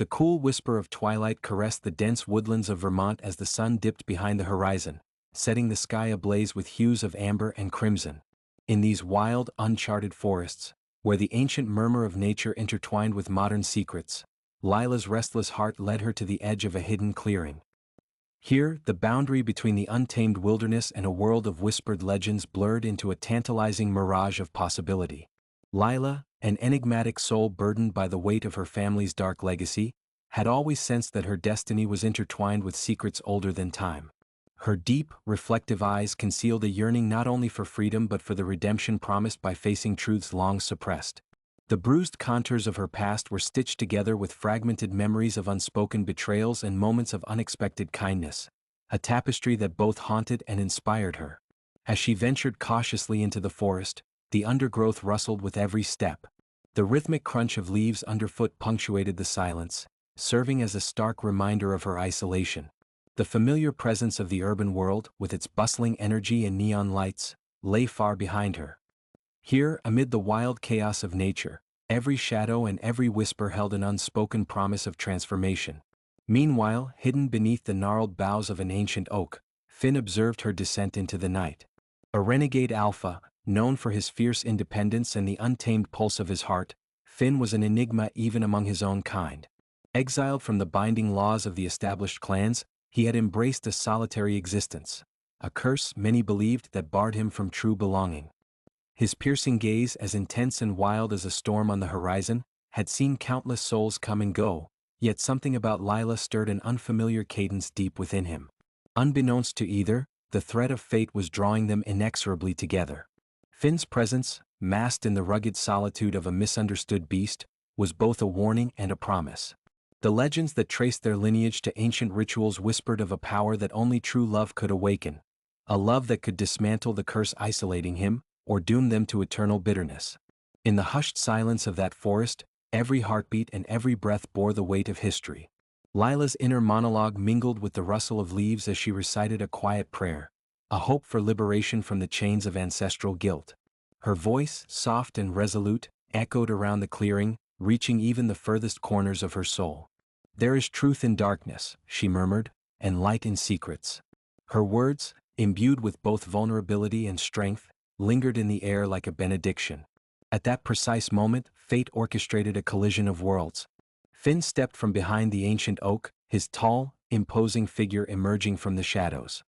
The cool whisper of twilight caressed the dense woodlands of Vermont as the sun dipped behind the horizon, setting the sky ablaze with hues of amber and crimson. In these wild, uncharted forests, where the ancient murmur of nature intertwined with modern secrets, Lila's restless heart led her to the edge of a hidden clearing. Here, the boundary between the untamed wilderness and a world of whispered legends blurred into a tantalizing mirage of possibility. Lila, an enigmatic soul burdened by the weight of her family's dark legacy, had always sensed that her destiny was intertwined with secrets older than time. Her deep, reflective eyes concealed a yearning not only for freedom but for the redemption promised by facing truths long suppressed. The bruised contours of her past were stitched together with fragmented memories of unspoken betrayals and moments of unexpected kindness, a tapestry that both haunted and inspired her. As she ventured cautiously into the forest, the undergrowth rustled with every step. The rhythmic crunch of leaves underfoot punctuated the silence, serving as a stark reminder of her isolation. The familiar presence of the urban world, with its bustling energy and neon lights, lay far behind her. Here, amid the wild chaos of nature, every shadow and every whisper held an unspoken promise of transformation. Meanwhile, hidden beneath the gnarled boughs of an ancient oak, Finn observed her descent into the night. A renegade alpha, known for his fierce independence and the untamed pulse of his heart, Finn was an enigma even among his own kind. Exiled from the binding laws of the established clans, he had embraced a solitary existence, a curse many believed that barred him from true belonging. His piercing gaze, as intense and wild as a storm on the horizon, had seen countless souls come and go, yet something about Lila stirred an unfamiliar cadence deep within him. Unbeknownst to either, the thread of fate was drawing them inexorably together. Finn's presence, masked in the rugged solitude of a misunderstood beast, was both a warning and a promise. The legends that traced their lineage to ancient rituals whispered of a power that only true love could awaken, a love that could dismantle the curse isolating him, or doom them to eternal bitterness. In the hushed silence of that forest, every heartbeat and every breath bore the weight of history. Lila's inner monologue mingled with the rustle of leaves as she recited a quiet prayer, a hope for liberation from the chains of ancestral guilt. Her voice, soft and resolute, echoed around the clearing, reaching even the furthest corners of her soul. "There is truth in darkness," she murmured, "and light in secrets." Her words, imbued with both vulnerability and strength, lingered in the air like a benediction. At that precise moment, fate orchestrated a collision of worlds. Finn stepped from behind the ancient oak, his tall, imposing figure emerging from the shadows.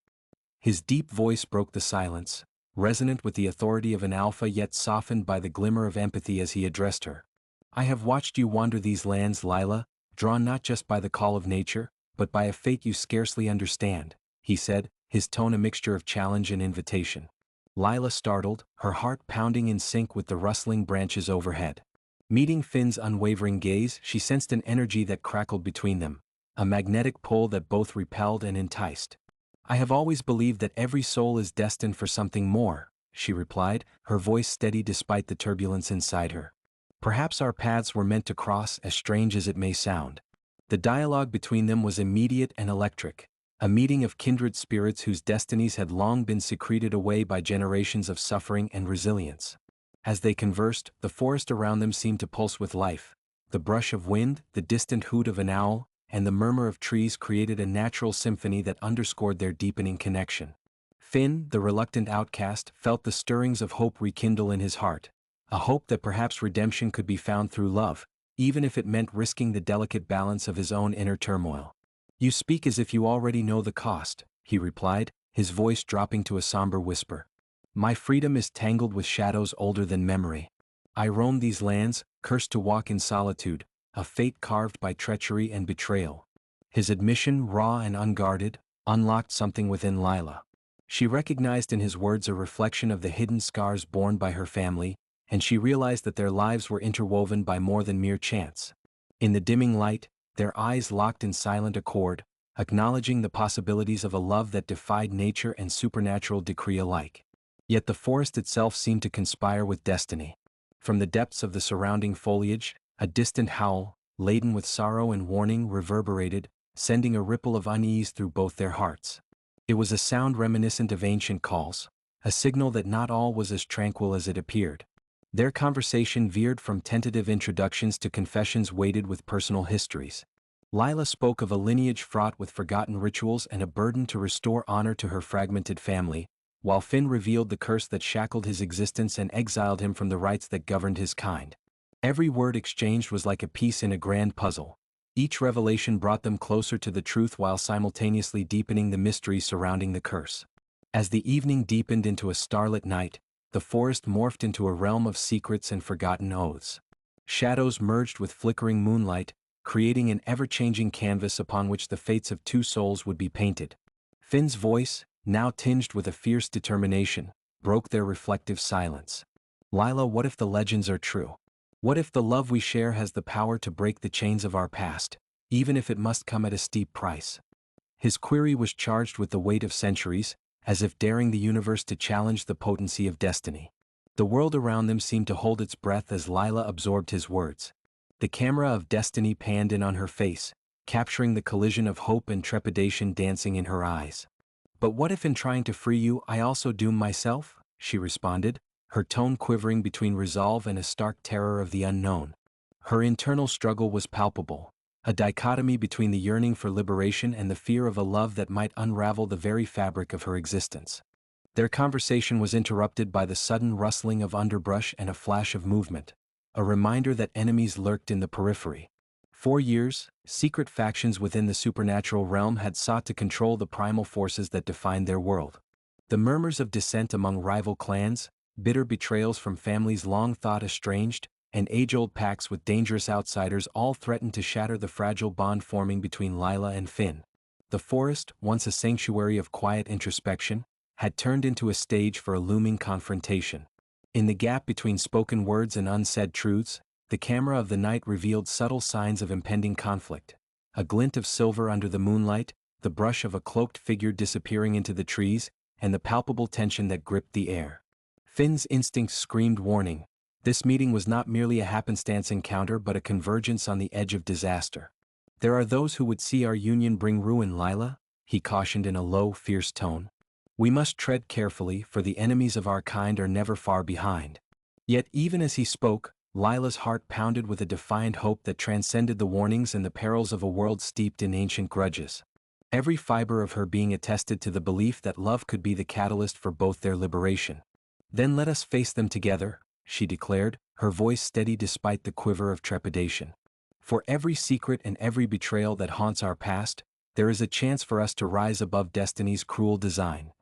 His deep voice broke the silence, resonant with the authority of an alpha yet softened by the glimmer of empathy as he addressed her. "I have watched you wander these lands, Lila, drawn not just by the call of nature, but by a fate you scarcely understand," he said, his tone a mixture of challenge and invitation. Lila startled, her heart pounding in sync with the rustling branches overhead. Meeting Finn's unwavering gaze, she sensed an energy that crackled between them, a magnetic pull that both repelled and enticed. "I have always believed that every soul is destined for something more," she replied, her voice steady despite the turbulence inside her. "Perhaps our paths were meant to cross, as strange as it may sound." The dialogue between them was immediate and electric, a meeting of kindred spirits whose destinies had long been secreted away by generations of suffering and resilience. As they conversed, the forest around them seemed to pulse with life. The brush of wind, the distant hoot of an owl, and the murmur of trees created a natural symphony that underscored their deepening connection. Finn, the reluctant outcast, felt the stirrings of hope rekindle in his heart, a hope that perhaps redemption could be found through love, even if it meant risking the delicate balance of his own inner turmoil. "You speak as if you already know the cost," he replied, his voice dropping to a somber whisper. "My freedom is tangled with shadows older than memory. I roam these lands, cursed to walk in solitude, a fate carved by treachery and betrayal." His admission, raw and unguarded, unlocked something within Lila. She recognized in his words a reflection of the hidden scars borne by her family, and she realized that their lives were interwoven by more than mere chance. In the dimming light, their eyes locked in silent accord, acknowledging the possibilities of a love that defied nature and supernatural decree alike. Yet the forest itself seemed to conspire with destiny. From the depths of the surrounding foliage, a distant howl, laden with sorrow and warning, reverberated, sending a ripple of unease through both their hearts. It was a sound reminiscent of ancient calls, a signal that not all was as tranquil as it appeared. Their conversation veered from tentative introductions to confessions weighted with personal histories. Lila spoke of a lineage fraught with forgotten rituals and a burden to restore honor to her fragmented family, while Finn revealed the curse that shackled his existence and exiled him from the rights that governed his kind. Every word exchanged was like a piece in a grand puzzle. Each revelation brought them closer to the truth while simultaneously deepening the mystery surrounding the curse. As the evening deepened into a starlit night, the forest morphed into a realm of secrets and forgotten oaths. Shadows merged with flickering moonlight, creating an ever-changing canvas upon which the fates of two souls would be painted. Finn's voice, now tinged with a fierce determination, broke their reflective silence. Lila, what if the legends are true? What if the love we share has the power to break the chains of our past, even if it must come at a steep price? His query was charged with the weight of centuries, as if daring the universe to challenge the potency of destiny. The world around them seemed to hold its breath as Lila absorbed his words. The camera of destiny panned in on her face, capturing the collision of hope and trepidation dancing in her eyes. But what if in trying to free you I also doom myself? She responded, her tone quivering between resolve and a stark terror of the unknown. Her internal struggle was palpable, a dichotomy between the yearning for liberation and the fear of a love that might unravel the very fabric of her existence. Their conversation was interrupted by the sudden rustling of underbrush and a flash of movement, a reminder that enemies lurked in the periphery. For years, secret factions within the supernatural realm had sought to control the primal forces that defined their world. The murmurs of dissent among rival clans, bitter betrayals from families long thought estranged, and age-old pacts with dangerous outsiders all threatened to shatter the fragile bond forming between Lila and Finn. The forest, once a sanctuary of quiet introspection, had turned into a stage for a looming confrontation. In the gap between spoken words and unsaid truths, the camera of the night revealed subtle signs of impending conflict. A glint of silver under the moonlight, the brush of a cloaked figure disappearing into the trees, and the palpable tension that gripped the air. Finn's instincts screamed warning. This meeting was not merely a happenstance encounter but a convergence on the edge of disaster. There are those who would see our union bring ruin, Lila, he cautioned in a low, fierce tone. We must tread carefully, for the enemies of our kind are never far behind. Yet even as he spoke, Lila's heart pounded with a defiant hope that transcended the warnings and the perils of a world steeped in ancient grudges. Every fiber of her being attested to the belief that love could be the catalyst for both their liberation. Then let us face them together, she declared, her voice steady despite the quiver of trepidation. For every secret and every betrayal that haunts our past, there is a chance for us to rise above destiny's cruel design.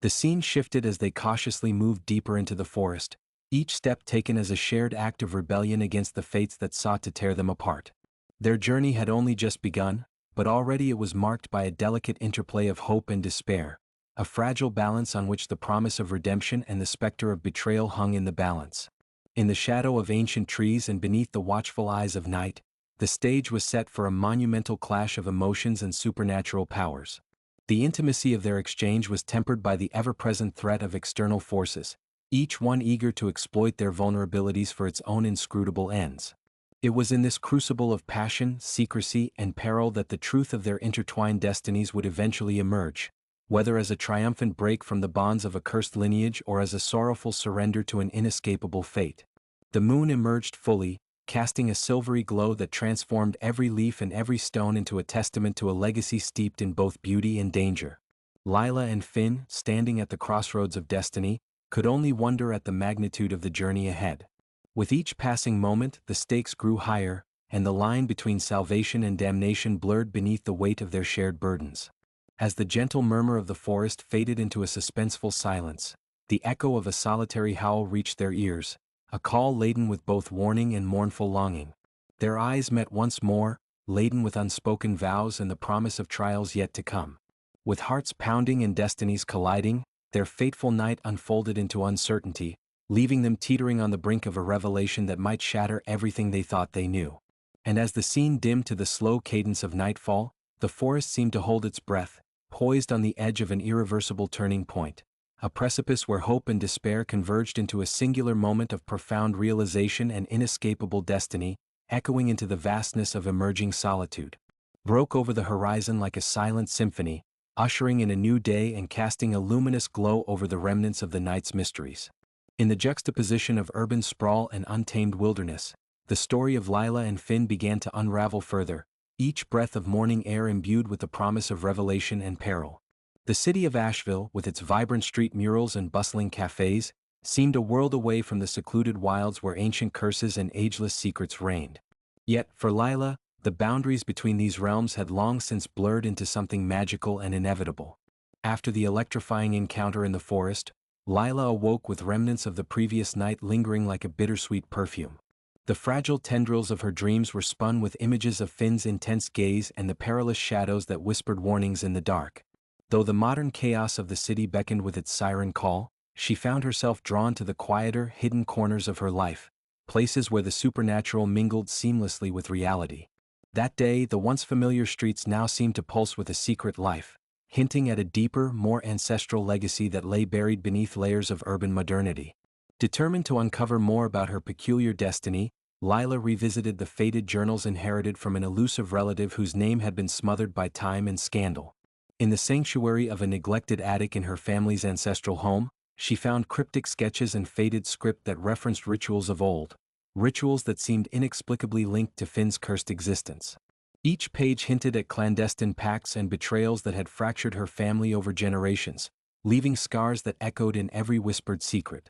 The scene shifted as they cautiously moved deeper into the forest, each step taken as a shared act of rebellion against the fates that sought to tear them apart. Their journey had only just begun, but already it was marked by a delicate interplay of hope and despair, a fragile balance on which the promise of redemption and the specter of betrayal hung in the balance. In the shadow of ancient trees and beneath the watchful eyes of night, the stage was set for a monumental clash of emotions and supernatural powers. The intimacy of their exchange was tempered by the ever-present threat of external forces, each one eager to exploit their vulnerabilities for its own inscrutable ends. It was in this crucible of passion, secrecy, and peril that the truth of their intertwined destinies would eventually emerge, whether as a triumphant break from the bonds of a cursed lineage or as a sorrowful surrender to an inescapable fate. The moon emerged fully, casting a silvery glow that transformed every leaf and every stone into a testament to a legacy steeped in both beauty and danger. Lila and Finn, standing at the crossroads of destiny, could only wonder at the magnitude of the journey ahead. With each passing moment, the stakes grew higher, and the line between salvation and damnation blurred beneath the weight of their shared burdens. As the gentle murmur of the forest faded into a suspenseful silence, the echo of a solitary howl reached their ears, a call laden with both warning and mournful longing. Their eyes met once more, laden with unspoken vows and the promise of trials yet to come. With hearts pounding and destinies colliding, their fateful night unfolded into uncertainty, leaving them teetering on the brink of a revelation that might shatter everything they thought they knew. And as the scene dimmed to the slow cadence of nightfall, the forest seemed to hold its breath, poised on the edge of an irreversible turning point, a precipice where hope and despair converged into a singular moment of profound realization and inescapable destiny, echoing into the vastness of emerging solitude. Broke over the horizon like a silent symphony, ushering in a new day and casting a luminous glow over the remnants of the night's mysteries. In the juxtaposition of urban sprawl and untamed wilderness, the story of Lila and Finn began to unravel further, each breath of morning air imbued with the promise of revelation and peril. The city of Asheville, with its vibrant street murals and bustling cafes, seemed a world away from the secluded wilds where ancient curses and ageless secrets reigned. Yet, for Lila, the boundaries between these realms had long since blurred into something magical and inevitable. After the electrifying encounter in the forest, Lila awoke with remnants of the previous night lingering like a bittersweet perfume. The fragile tendrils of her dreams were spun with images of Finn's intense gaze and the perilous shadows that whispered warnings in the dark. Though the modern chaos of the city beckoned with its siren call, she found herself drawn to the quieter, hidden corners of her life, places where the supernatural mingled seamlessly with reality. That day, the once familiar streets now seemed to pulse with a secret life, hinting at a deeper, more ancestral legacy that lay buried beneath layers of urban modernity. Determined to uncover more about her peculiar destiny, Lila revisited the faded journals inherited from an elusive relative whose name had been smothered by time and scandal. In the sanctuary of a neglected attic in her family's ancestral home, she found cryptic sketches and faded script that referenced rituals of old, rituals that seemed inexplicably linked to Finn's cursed existence. Each page hinted at clandestine pacts and betrayals that had fractured her family over generations, leaving scars that echoed in every whispered secret.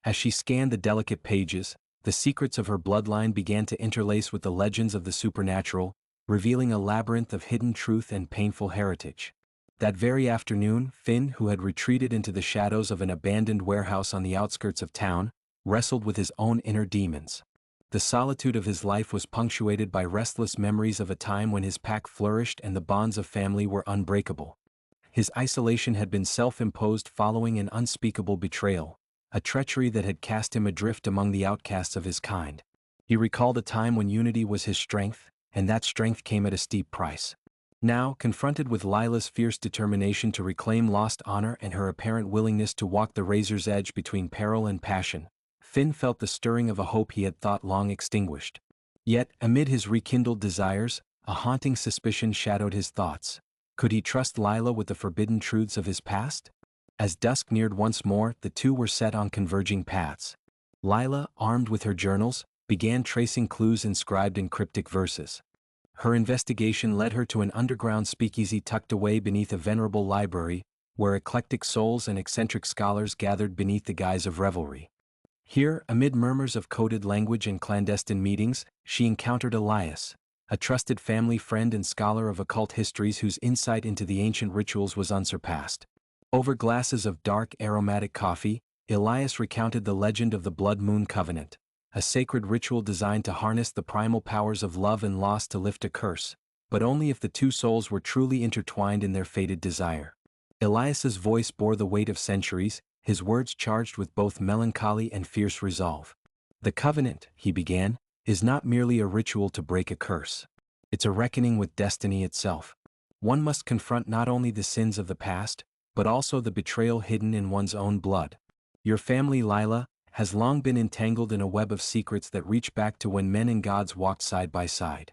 As she scanned the delicate pages, the secrets of her bloodline began to interlace with the legends of the supernatural, revealing a labyrinth of hidden truth and painful heritage. That very afternoon, Finn, who had retreated into the shadows of an abandoned warehouse on the outskirts of town, wrestled with his own inner demons. The solitude of his life was punctuated by restless memories of a time when his pack flourished and the bonds of family were unbreakable. His isolation had been self-imposed following an unspeakable betrayal, a treachery that had cast him adrift among the outcasts of his kind. He recalled a time when unity was his strength, and that strength came at a steep price. Now, confronted with Lila's fierce determination to reclaim lost honor and her apparent willingness to walk the razor's edge between peril and passion, Finn felt the stirring of a hope he had thought long extinguished. Yet, amid his rekindled desires, a haunting suspicion shadowed his thoughts. Could he trust Lila with the forbidden truths of his past? As dusk neared once more, the two were set on converging paths. Lila, armed with her journals, began tracing clues inscribed in cryptic verses. Her investigation led her to an underground speakeasy tucked away beneath a venerable library, where eclectic souls and eccentric scholars gathered beneath the guise of revelry. Here, amid murmurs of coded language and clandestine meetings, she encountered Elias, a trusted family friend and scholar of occult histories whose insight into the ancient rituals was unsurpassed. Over glasses of dark, aromatic coffee, Elias recounted the legend of the Blood Moon Covenant, a sacred ritual designed to harness the primal powers of love and loss to lift a curse, but only if the two souls were truly intertwined in their fated desire. Elias's voice bore the weight of centuries, his words charged with both melancholy and fierce resolve. The covenant, he began, is not merely a ritual to break a curse. It's a reckoning with destiny itself. One must confront not only the sins of the past, but also the betrayal hidden in one's own blood. Your family, Lila, has long been entangled in a web of secrets that reach back to when men and gods walked side by side.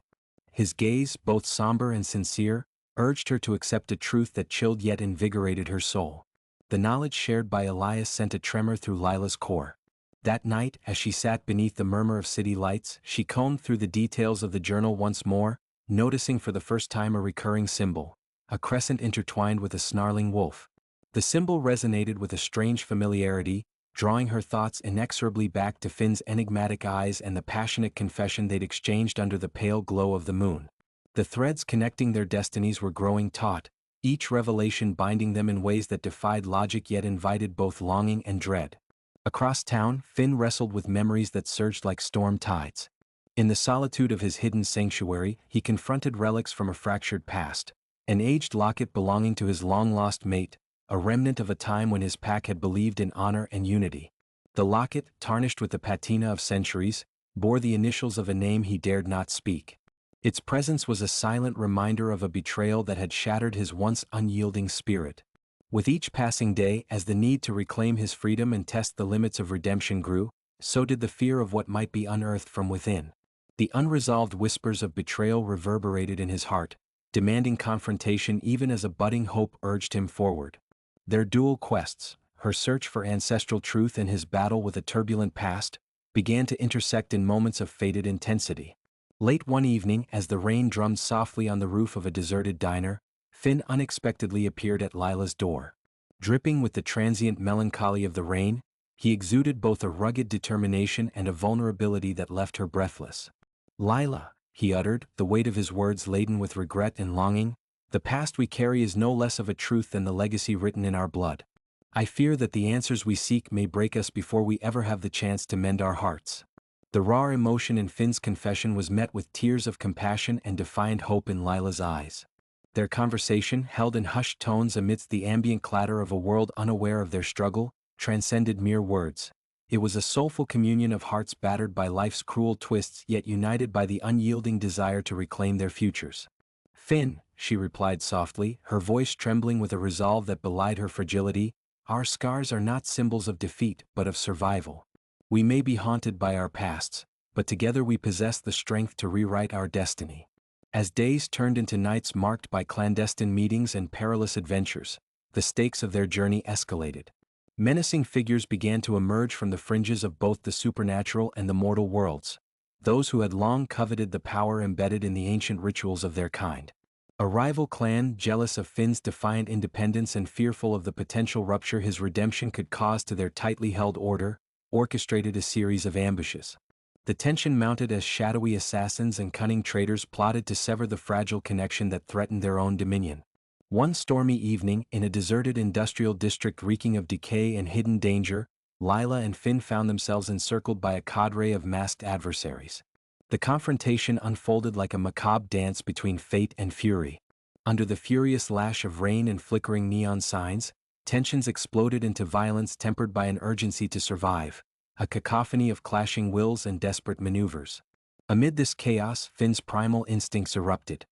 His gaze, both somber and sincere, urged her to accept a truth that chilled yet invigorated her soul. The knowledge shared by Elias sent a tremor through Lila's core. That night, as she sat beneath the murmur of city lights, she combed through the details of the journal once more, noticing for the first time a recurring symbol, a crescent intertwined with a snarling wolf. The symbol resonated with a strange familiarity, drawing her thoughts inexorably back to Finn's enigmatic eyes and the passionate confession they'd exchanged under the pale glow of the moon. The threads connecting their destinies were growing taut, each revelation binding them in ways that defied logic yet invited both longing and dread. Across town, Finn wrestled with memories that surged like storm tides. In the solitude of his hidden sanctuary, he confronted relics from a fractured past, an aged locket belonging to his long-lost mate, a remnant of a time when his pack had believed in honor and unity. The locket, tarnished with the patina of centuries, bore the initials of a name he dared not speak. Its presence was a silent reminder of a betrayal that had shattered his once unyielding spirit. With each passing day, as the need to reclaim his freedom and test the limits of redemption grew, so did the fear of what might be unearthed from within. The unresolved whispers of betrayal reverberated in his heart, demanding confrontation even as a budding hope urged him forward. Their dual quests, her search for ancestral truth and his battle with a turbulent past, began to intersect in moments of fated intensity. Late one evening, as the rain drummed softly on the roof of a deserted diner, Finn unexpectedly appeared at Lila's door. Dripping with the transient melancholy of the rain, he exuded both a rugged determination and a vulnerability that left her breathless. "Lila," he uttered, the weight of his words laden with regret and longing, "the past we carry is no less of a truth than the legacy written in our blood. I fear that the answers we seek may break us before we ever have the chance to mend our hearts." The raw emotion in Finn's confession was met with tears of compassion and defiant hope in Lila's eyes. Their conversation, held in hushed tones amidst the ambient clatter of a world unaware of their struggle, transcended mere words. It was a soulful communion of hearts battered by life's cruel twists yet united by the unyielding desire to reclaim their futures. "Finn," she replied softly, her voice trembling with a resolve that belied her fragility, "our scars are not symbols of defeat but of survival. We may be haunted by our pasts, but together we possess the strength to rewrite our destiny." As days turned into nights marked by clandestine meetings and perilous adventures, the stakes of their journey escalated. Menacing figures began to emerge from the fringes of both the supernatural and the mortal worlds, those who had long coveted the power embedded in the ancient rituals of their kind. A rival clan, jealous of Finn's defiant independence and fearful of the potential rupture his redemption could cause to their tightly held order, orchestrated a series of ambushes. The tension mounted as shadowy assassins and cunning traitors plotted to sever the fragile connection that threatened their own dominion. One stormy evening, in a deserted industrial district reeking of decay and hidden danger, Lila and Finn found themselves encircled by a cadre of masked adversaries. The confrontation unfolded like a macabre dance between fate and fury. Under the furious lash of rain and flickering neon signs, tensions exploded into violence tempered by an urgency to survive, a cacophony of clashing wills and desperate maneuvers. Amid this chaos, Finn's primal instincts erupted.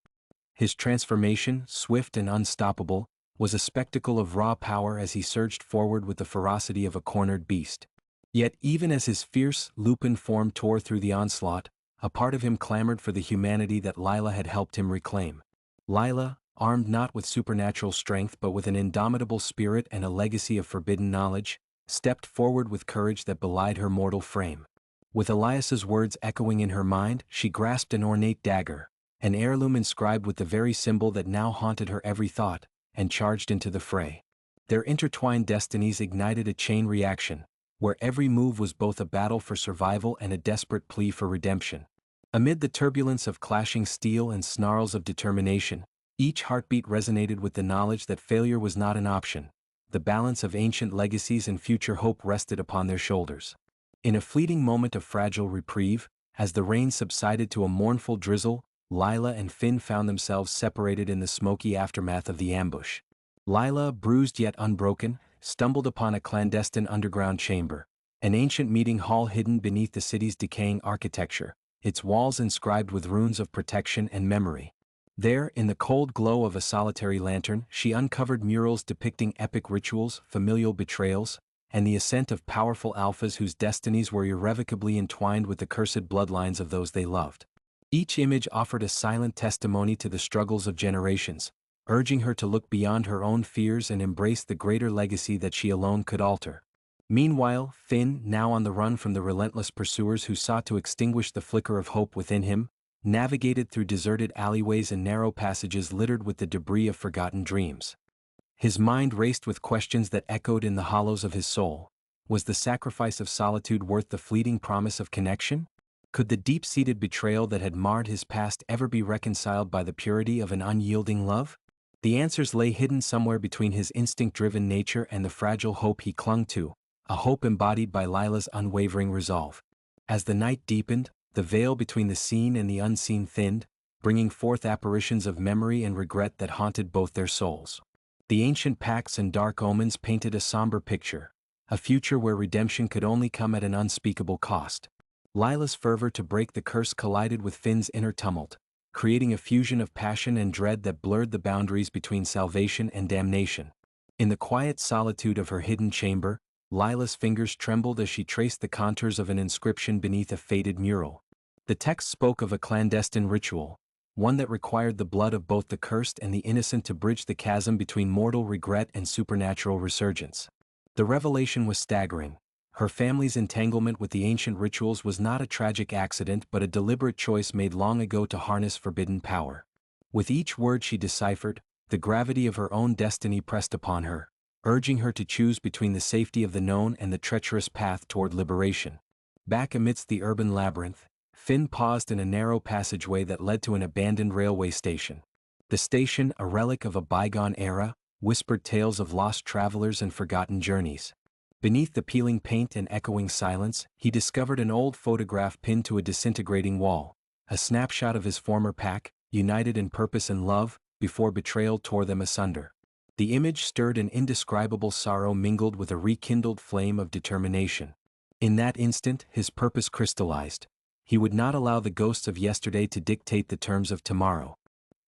His transformation, swift and unstoppable, was a spectacle of raw power as he surged forward with the ferocity of a cornered beast. Yet even as his fierce, lupin form tore through the onslaught, a part of him clamored for the humanity that Lila had helped him reclaim. Lila, armed not with supernatural strength but with an indomitable spirit and a legacy of forbidden knowledge, stepped forward with courage that belied her mortal frame. With Elias's words echoing in her mind, she grasped an ornate dagger, an heirloom inscribed with the very symbol that now haunted her every thought, and charged into the fray. Their intertwined destinies ignited a chain reaction, where every move was both a battle for survival and a desperate plea for redemption. Amid the turbulence of clashing steel and snarls of determination, each heartbeat resonated with the knowledge that failure was not an option. The balance of ancient legacies and future hope rested upon their shoulders. In a fleeting moment of fragile reprieve, as the rain subsided to a mournful drizzle, Lila and Finn found themselves separated in the smoky aftermath of the ambush. Lila, bruised yet unbroken, stumbled upon a clandestine underground chamber, an ancient meeting hall hidden beneath the city's decaying architecture, its walls inscribed with runes of protection and memory. There, in the cold glow of a solitary lantern, she uncovered murals depicting epic rituals, familial betrayals, and the ascent of powerful alphas whose destinies were irrevocably entwined with the cursed bloodlines of those they loved. Each image offered a silent testimony to the struggles of generations, urging her to look beyond her own fears and embrace the greater legacy that she alone could alter. Meanwhile, Finn, now on the run from the relentless pursuers who sought to extinguish the flicker of hope within him, navigated through deserted alleyways and narrow passages littered with the debris of forgotten dreams. His mind raced with questions that echoed in the hollows of his soul. Was the sacrifice of solitude worth the fleeting promise of connection? Could the deep-seated betrayal that had marred his past ever be reconciled by the purity of an unyielding love? The answers lay hidden somewhere between his instinct-driven nature and the fragile hope he clung to, a hope embodied by Lila's unwavering resolve. As the night deepened, the veil between the seen and the unseen thinned, bringing forth apparitions of memory and regret that haunted both their souls. The ancient pacts and dark omens painted a somber picture, a future where redemption could only come at an unspeakable cost. Lila's fervor to break the curse collided with Finn's inner tumult, creating a fusion of passion and dread that blurred the boundaries between salvation and damnation. In the quiet solitude of her hidden chamber, Lila's fingers trembled as she traced the contours of an inscription beneath a faded mural. The text spoke of a clandestine ritual, one that required the blood of both the cursed and the innocent to bridge the chasm between mortal regret and supernatural resurgence. The revelation was staggering. Her family's entanglement with the ancient rituals was not a tragic accident but a deliberate choice made long ago to harness forbidden power. With each word she deciphered, the gravity of her own destiny pressed upon her, urging her to choose between the safety of the known and the treacherous path toward liberation. Back amidst the urban labyrinth, Finn paused in a narrow passageway that led to an abandoned railway station. The station, a relic of a bygone era, whispered tales of lost travelers and forgotten journeys. Beneath the peeling paint and echoing silence, he discovered an old photograph pinned to a disintegrating wall, a snapshot of his former pack, united in purpose and love, before betrayal tore them asunder. The image stirred an indescribable sorrow mingled with a rekindled flame of determination. In that instant, his purpose crystallized. He would not allow the ghosts of yesterday to dictate the terms of tomorrow.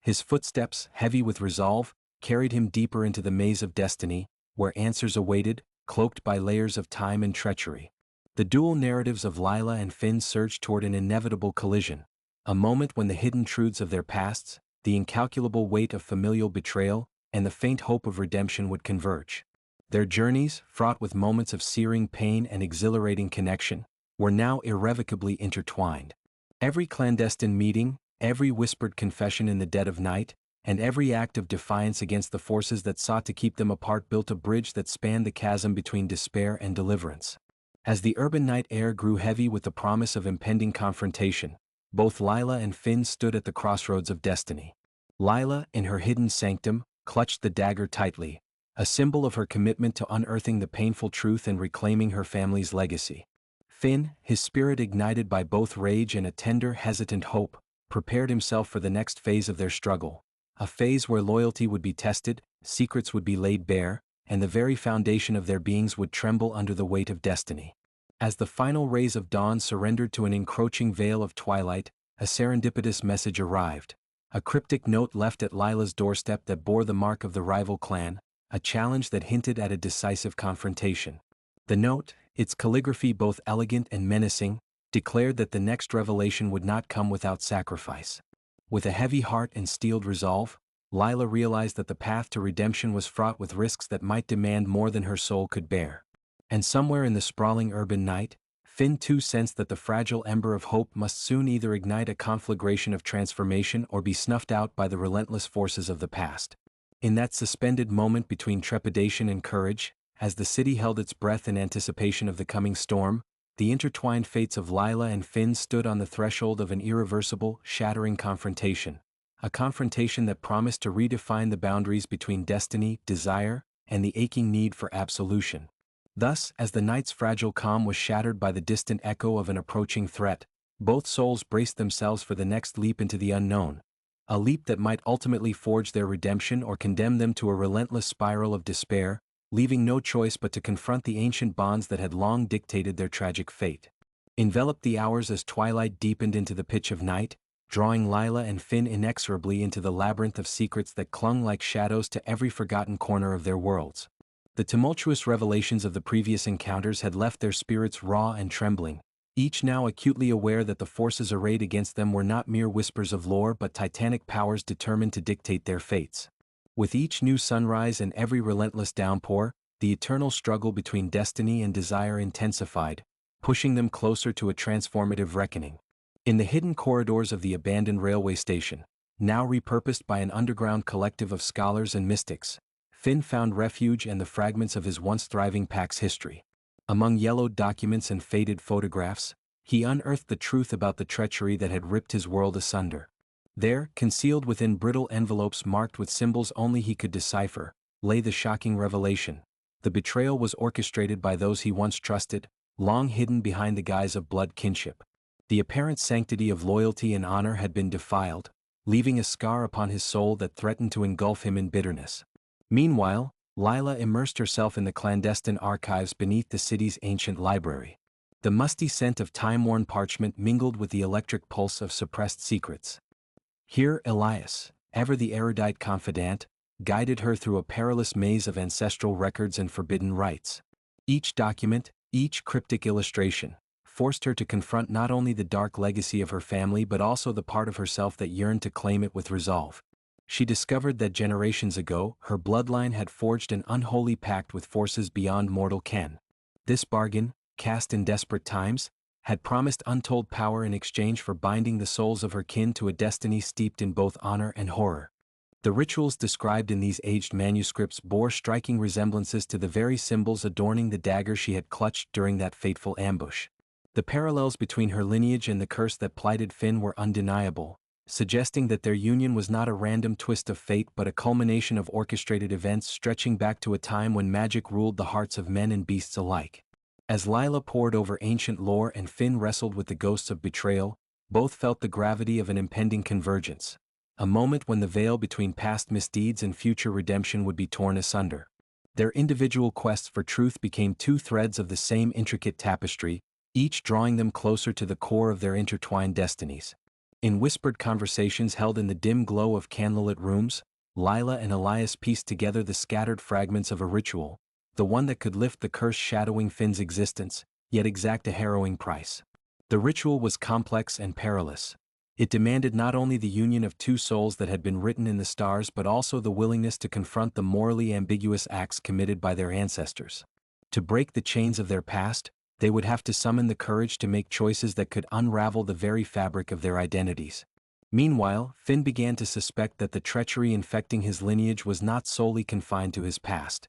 His footsteps, heavy with resolve, carried him deeper into the maze of destiny, where answers awaited, cloaked by layers of time and treachery. The dual narratives of Lila and Finn surged toward an inevitable collision, a moment when the hidden truths of their pasts, the incalculable weight of familial betrayal, and the faint hope of redemption would converge. Their journeys, fraught with moments of searing pain and exhilarating connection, were now irrevocably intertwined. Every clandestine meeting, every whispered confession in the dead of night, and every act of defiance against the forces that sought to keep them apart built a bridge that spanned the chasm between despair and deliverance. As the urban night air grew heavy with the promise of impending confrontation, both Lila and Finn stood at the crossroads of destiny. Lila, in her hidden sanctum, clutched the dagger tightly, a symbol of her commitment to unearthing the painful truth and reclaiming her family's legacy. Finn, his spirit ignited by both rage and a tender, hesitant hope, prepared himself for the next phase of their struggle. A phase where loyalty would be tested, secrets would be laid bare, and the very foundation of their beings would tremble under the weight of destiny. As the final rays of dawn surrendered to an encroaching veil of twilight, a serendipitous message arrived. A cryptic note left at Lila's doorstep that bore the mark of the rival clan, a challenge that hinted at a decisive confrontation. The note, its calligraphy both elegant and menacing, declared that the next revelation would not come without sacrifice. With a heavy heart and steeled resolve, Lila realized that the path to redemption was fraught with risks that might demand more than her soul could bear. And somewhere in the sprawling urban night, Finn too sensed that the fragile ember of hope must soon either ignite a conflagration of transformation or be snuffed out by the relentless forces of the past. In that suspended moment between trepidation and courage, as the city held its breath in anticipation of the coming storm, the intertwined fates of Lila and Finn stood on the threshold of an irreversible, shattering confrontation. A confrontation that promised to redefine the boundaries between destiny, desire, and the aching need for absolution. Thus, as the night's fragile calm was shattered by the distant echo of an approaching threat, both souls braced themselves for the next leap into the unknown. A leap that might ultimately forge their redemption or condemn them to a relentless spiral of despair, leaving no choice but to confront the ancient bonds that had long dictated their tragic fate. Enveloped the hours as twilight deepened into the pitch of night, drawing Lila and Finn inexorably into the labyrinth of secrets that clung like shadows to every forgotten corner of their worlds. The tumultuous revelations of the previous encounters had left their spirits raw and trembling, each now acutely aware that the forces arrayed against them were not mere whispers of lore but titanic powers determined to dictate their fates. With each new sunrise and every relentless downpour, the eternal struggle between destiny and desire intensified, pushing them closer to a transformative reckoning. In the hidden corridors of the abandoned railway station, now repurposed by an underground collective of scholars and mystics, Finn found refuge and the fragments of his once thriving pack's history. Among yellowed documents and faded photographs, he unearthed the truth about the treachery that had ripped his world asunder. There, concealed within brittle envelopes marked with symbols only he could decipher, lay the shocking revelation. The betrayal was orchestrated by those he once trusted, long hidden behind the guise of blood kinship. The apparent sanctity of loyalty and honor had been defiled, leaving a scar upon his soul that threatened to engulf him in bitterness. Meanwhile, Lila immersed herself in the clandestine archives beneath the city's ancient library. The musty scent of time-worn parchment mingled with the electric pulse of suppressed secrets. Here Elias, ever the erudite confidant, guided her through a perilous maze of ancestral records and forbidden rites. Each document, each cryptic illustration, forced her to confront not only the dark legacy of her family but also the part of herself that yearned to claim it with resolve. She discovered that generations ago, her bloodline had forged an unholy pact with forces beyond mortal ken. This bargain, cast in desperate times, had promised untold power in exchange for binding the souls of her kin to a destiny steeped in both honor and horror. The rituals described in these aged manuscripts bore striking resemblances to the very symbols adorning the dagger she had clutched during that fateful ambush. The parallels between her lineage and the curse that plighted Finn were undeniable, suggesting that their union was not a random twist of fate but a culmination of orchestrated events stretching back to a time when magic ruled the hearts of men and beasts alike. As Lila pored over ancient lore and Finn wrestled with the ghosts of betrayal, both felt the gravity of an impending convergence, a moment when the veil between past misdeeds and future redemption would be torn asunder. Their individual quests for truth became two threads of the same intricate tapestry, each drawing them closer to the core of their intertwined destinies. In whispered conversations held in the dim glow of candlelit rooms, Lila and Elias pieced together the scattered fragments of a ritual, the one that could lift the curse shadowing Finn's existence, yet exact a harrowing price. The ritual was complex and perilous. It demanded not only the union of two souls that had been written in the stars but also the willingness to confront the morally ambiguous acts committed by their ancestors. To break the chains of their past, they would have to summon the courage to make choices that could unravel the very fabric of their identities. Meanwhile, Finn began to suspect that the treachery infecting his lineage was not solely confined to his past.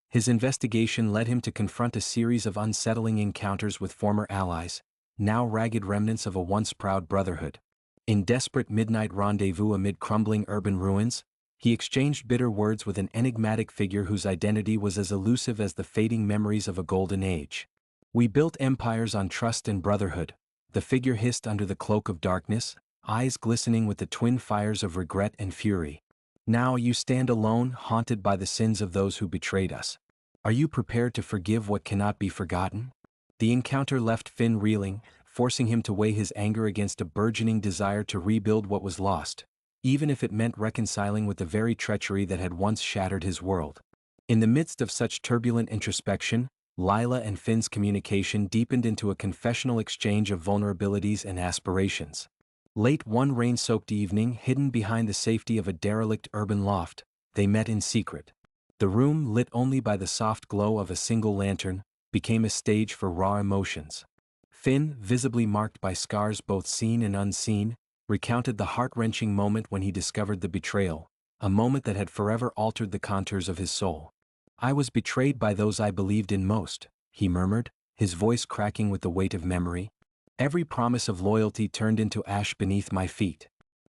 His investigation led him to confront a series of unsettling encounters with former allies, now ragged remnants of a once proud brotherhood. In desperate midnight rendezvous amid crumbling urban ruins, he exchanged bitter words with an enigmatic figure whose identity was as elusive as the fading memories of a golden age. "We built empires on trust and brotherhood," the figure hissed under the cloak of darkness, eyes glistening with the twin fires of regret and fury. "Now you stand alone, haunted by the sins of those who betrayed us. Are you prepared to forgive what cannot be forgotten?" The encounter left Finn reeling, forcing him to weigh his anger against a burgeoning desire to rebuild what was lost, even if it meant reconciling with the very treachery that had once shattered his world. In the midst of such turbulent introspection, Lila and Finn's communication deepened into a confessional exchange of vulnerabilities and aspirations. Late one rain-soaked evening, hidden behind the safety of a derelict urban loft, they met in secret. The room, lit only by the soft glow of a single lantern, became a stage for raw emotions. Finn, visibly marked by scars both seen and unseen, recounted the heart-wrenching moment when he discovered the betrayal, a moment that had forever altered the contours of his soul. "I was betrayed by those I believed in most," he murmured, his voice cracking with the weight of memory. "Every promise of loyalty turned into ash beneath my feet."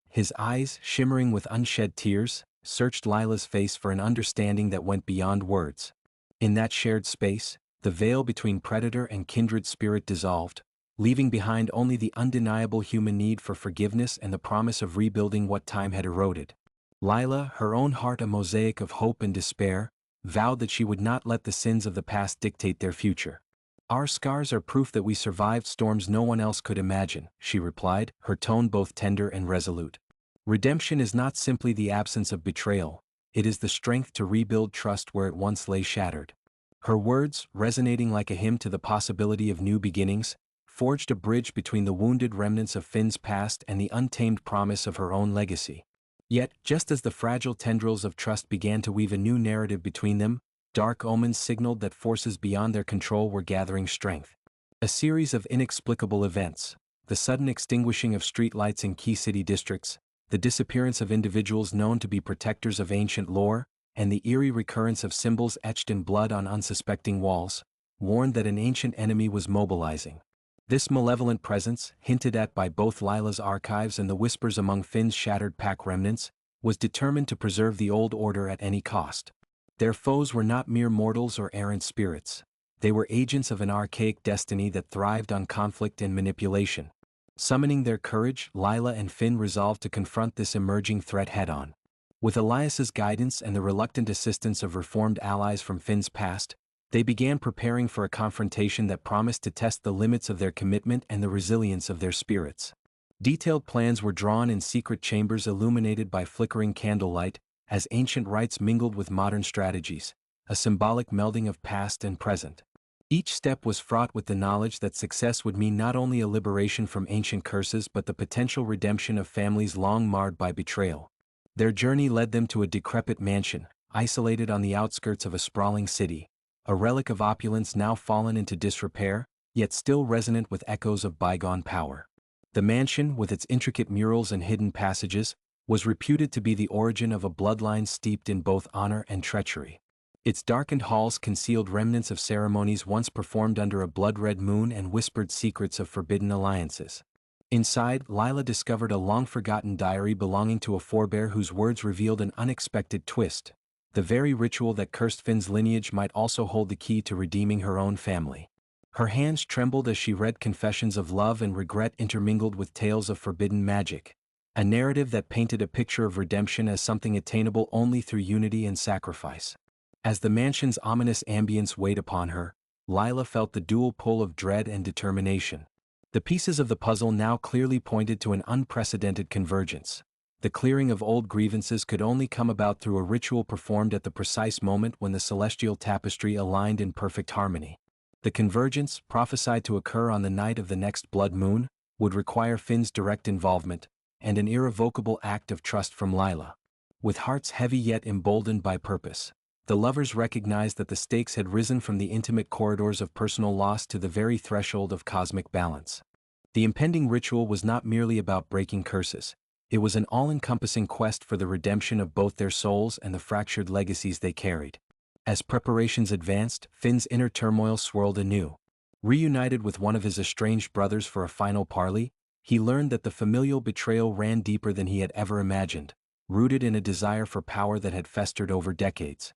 His eyes, shimmering with unshed tears, searched Lila's face for an understanding that went beyond words. In that shared space, the veil between predator and kindred spirit dissolved, leaving behind only the undeniable human need for forgiveness and the promise of rebuilding what time had eroded. Lila, her own heart a mosaic of hope and despair, vowed that she would not let the sins of the past dictate their future. "Our scars are proof that we survived storms no one else could imagine," she replied, her tone both tender and resolute. "Redemption is not simply the absence of betrayal, it is the strength to rebuild trust where it once lay shattered." Her words, resonating like a hymn to the possibility of new beginnings, forged a bridge between the wounded remnants of Finn's past and the untamed promise of her own legacy. Yet, just as the fragile tendrils of trust began to weave a new narrative between them, dark omens signaled that forces beyond their control were gathering strength. A series of inexplicable events, the sudden extinguishing of streetlights in key city districts, the disappearance of individuals known to be protectors of ancient lore, and the eerie recurrence of symbols etched in blood on unsuspecting walls, warned that an ancient enemy was mobilizing. This malevolent presence, hinted at by both Lila's archives and the whispers among Finn's shattered pack remnants, was determined to preserve the old order at any cost. Their foes were not mere mortals or errant spirits. They were agents of an archaic destiny that thrived on conflict and manipulation. Summoning their courage, Lila and Finn resolved to confront this emerging threat head-on. With Elias's guidance and the reluctant assistance of reformed allies from Finn's past, they began preparing for a confrontation that promised to test the limits of their commitment and the resilience of their spirits. Detailed plans were drawn in secret chambers illuminated by flickering candlelight, as ancient rites mingled with modern strategies, a symbolic melding of past and present. Each step was fraught with the knowledge that success would mean not only a liberation from ancient curses but the potential redemption of families long marred by betrayal. Their journey led them to a decrepit mansion, isolated on the outskirts of a sprawling city, a relic of opulence now fallen into disrepair, yet still resonant with echoes of bygone power. The mansion, with its intricate murals and hidden passages, was reputed to be the origin of a bloodline steeped in both honor and treachery. Its darkened halls concealed remnants of ceremonies once performed under a blood-red moon and whispered secrets of forbidden alliances. Inside, Lila discovered a long-forgotten diary belonging to a forebear whose words revealed an unexpected twist. The very ritual that cursed Finn's lineage might also hold the key to redeeming her own family. Her hands trembled as she read confessions of love and regret intermingled with tales of forbidden magic. A narrative that painted a picture of redemption as something attainable only through unity and sacrifice. As the mansion's ominous ambience weighed upon her, Lila felt the dual pull of dread and determination. The pieces of the puzzle now clearly pointed to an unprecedented convergence. The clearing of old grievances could only come about through a ritual performed at the precise moment when the celestial tapestry aligned in perfect harmony. The convergence, prophesied to occur on the night of the next blood moon, would require Finn's direct involvement, and an irrevocable act of trust from Lila. With hearts heavy yet emboldened by purpose, the lovers recognized that the stakes had risen from the intimate corridors of personal loss to the very threshold of cosmic balance. The impending ritual was not merely about breaking curses. It was an all-encompassing quest for the redemption of both their souls and the fractured legacies they carried. As preparations advanced, Finn's inner turmoil swirled anew. Reunited with one of his estranged brothers for a final parley, he learned that the familial betrayal ran deeper than he had ever imagined, rooted in a desire for power that had festered over decades.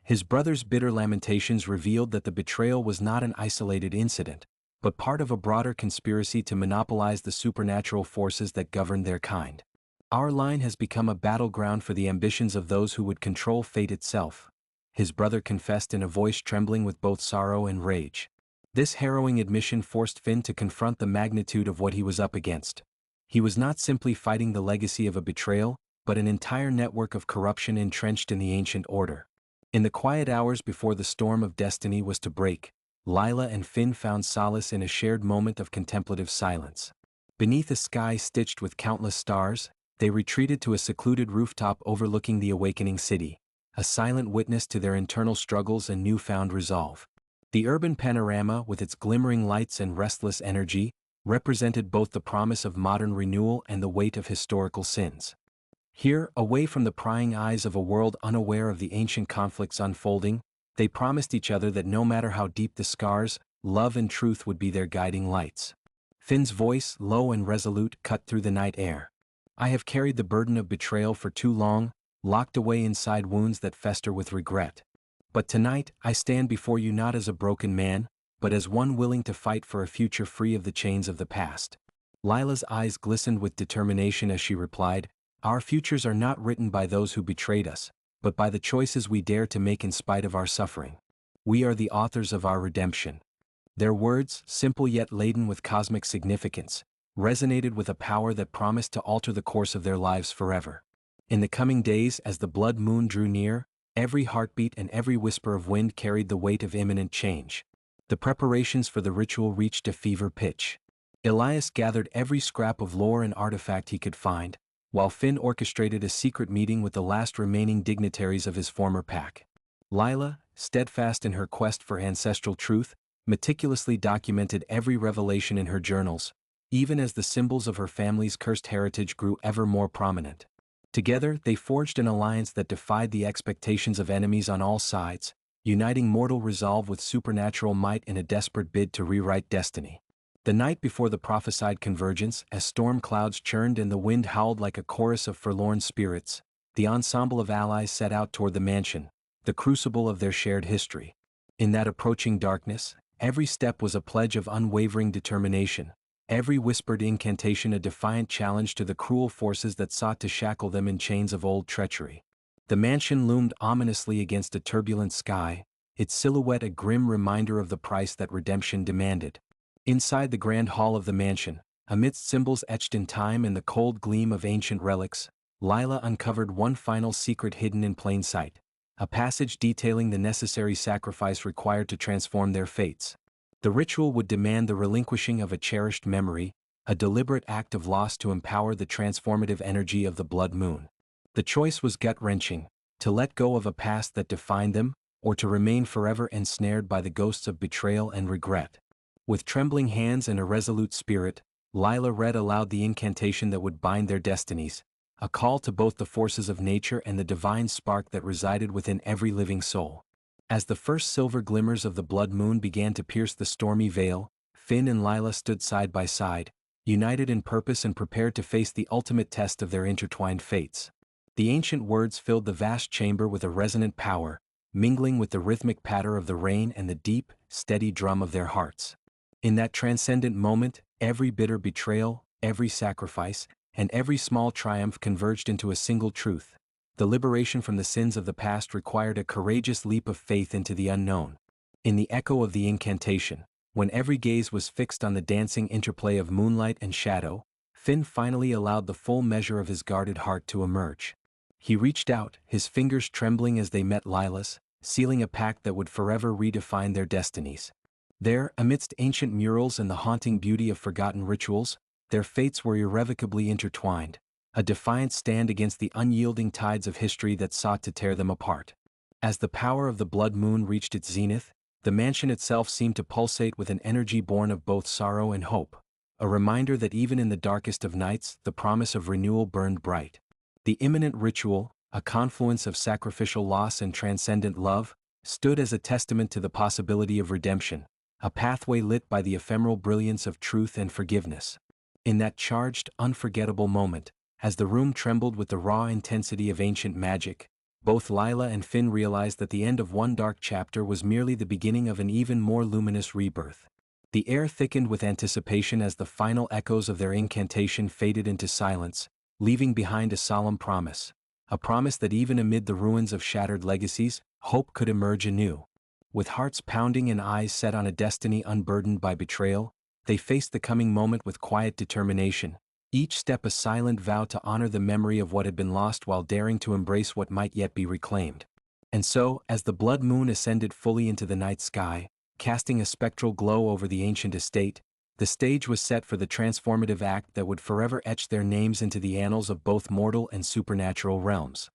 His brother's bitter lamentations revealed that the betrayal was not an isolated incident, but part of a broader conspiracy to monopolize the supernatural forces that governed their kind. "Our line has become a battleground for the ambitions of those who would control fate itself," his brother confessed in a voice trembling with both sorrow and rage. This harrowing admission forced Finn to confront the magnitude of what he was up against. He was not simply fighting the legacy of a betrayal, but an entire network of corruption entrenched in the ancient order. In the quiet hours before the storm of destiny was to break, Lila and Finn found solace in a shared moment of contemplative silence. Beneath a sky stitched with countless stars, they retreated to a secluded rooftop overlooking the awakening city, a silent witness to their internal struggles and newfound resolve. The urban panorama, with its glimmering lights and restless energy, represented both the promise of modern renewal and the weight of historical sins. Here, away from the prying eyes of a world unaware of the ancient conflicts unfolding, they promised each other that no matter how deep the scars, love and truth would be their guiding lights. Finn's voice, low and resolute, cut through the night air. "I have carried the burden of betrayal for too long, locked away inside wounds that fester with regret. But tonight, I stand before you not as a broken man, but as one willing to fight for a future free of the chains of the past." Lila's eyes glistened with determination as she replied, "Our futures are not written by those who betrayed us, but by the choices we dare to make in spite of our suffering. We are the authors of our redemption." Their words, simple yet laden with cosmic significance, resonated with a power that promised to alter the course of their lives forever. In the coming days, as the blood moon drew near, every heartbeat and every whisper of wind carried the weight of imminent change. The preparations for the ritual reached a fever pitch. Elias gathered every scrap of lore and artifact he could find, while Finn orchestrated a secret meeting with the last remaining dignitaries of his former pack. Lila, steadfast in her quest for ancestral truth, meticulously documented every revelation in her journals, even as the symbols of her family's cursed heritage grew ever more prominent. Together, they forged an alliance that defied the expectations of enemies on all sides, uniting mortal resolve with supernatural might in a desperate bid to rewrite destiny. The night before the prophesied convergence, as storm clouds churned and the wind howled like a chorus of forlorn spirits, the ensemble of allies set out toward the mansion, the crucible of their shared history. In that approaching darkness, every step was a pledge of unwavering determination, every whispered incantation a defiant challenge to the cruel forces that sought to shackle them in chains of old treachery. The mansion loomed ominously against a turbulent sky, its silhouette a grim reminder of the price that redemption demanded. Inside the grand hall of the mansion, amidst symbols etched in time and the cold gleam of ancient relics, Lila uncovered one final secret hidden in plain sight, a passage detailing the necessary sacrifice required to transform their fates. The ritual would demand the relinquishing of a cherished memory, a deliberate act of loss to empower the transformative energy of the blood moon. The choice was gut-wrenching: to let go of a past that defined them, or to remain forever ensnared by the ghosts of betrayal and regret. With trembling hands and a resolute spirit, Lila read aloud the incantation that would bind their destinies, a call to both the forces of nature and the divine spark that resided within every living soul. As the first silver glimmers of the blood moon began to pierce the stormy veil, Finn and Lila stood side by side, united in purpose and prepared to face the ultimate test of their intertwined fates. The ancient words filled the vast chamber with a resonant power, mingling with the rhythmic patter of the rain and the deep, steady drum of their hearts. In that transcendent moment, every bitter betrayal, every sacrifice, and every small triumph converged into a single truth. The liberation from the sins of the past required a courageous leap of faith into the unknown. In the echo of the incantation, when every gaze was fixed on the dancing interplay of moonlight and shadow, Finn finally allowed the full measure of his guarded heart to emerge. He reached out, his fingers trembling as they met Lila's, sealing a pact that would forever redefine their destinies. There, amidst ancient murals and the haunting beauty of forgotten rituals, their fates were irrevocably intertwined, a defiant stand against the unyielding tides of history that sought to tear them apart. As the power of the blood moon reached its zenith, the mansion itself seemed to pulsate with an energy born of both sorrow and hope, a reminder that even in the darkest of nights, the promise of renewal burned bright. The imminent ritual, a confluence of sacrificial loss and transcendent love, stood as a testament to the possibility of redemption, a pathway lit by the ephemeral brilliance of truth and forgiveness. In that charged, unforgettable moment, as the room trembled with the raw intensity of ancient magic, both Lila and Finn realized that the end of one dark chapter was merely the beginning of an even more luminous rebirth. The air thickened with anticipation as the final echoes of their incantation faded into silence, leaving behind a solemn promise, a promise that even amid the ruins of shattered legacies, hope could emerge anew. With hearts pounding and eyes set on a destiny unburdened by betrayal, they faced the coming moment with quiet determination, each step a silent vow to honor the memory of what had been lost while daring to embrace what might yet be reclaimed. And so, as the blood moon ascended fully into the night sky, casting a spectral glow over the ancient estate, the stage was set for the transformative act that would forever etch their names into the annals of both mortal and supernatural realms.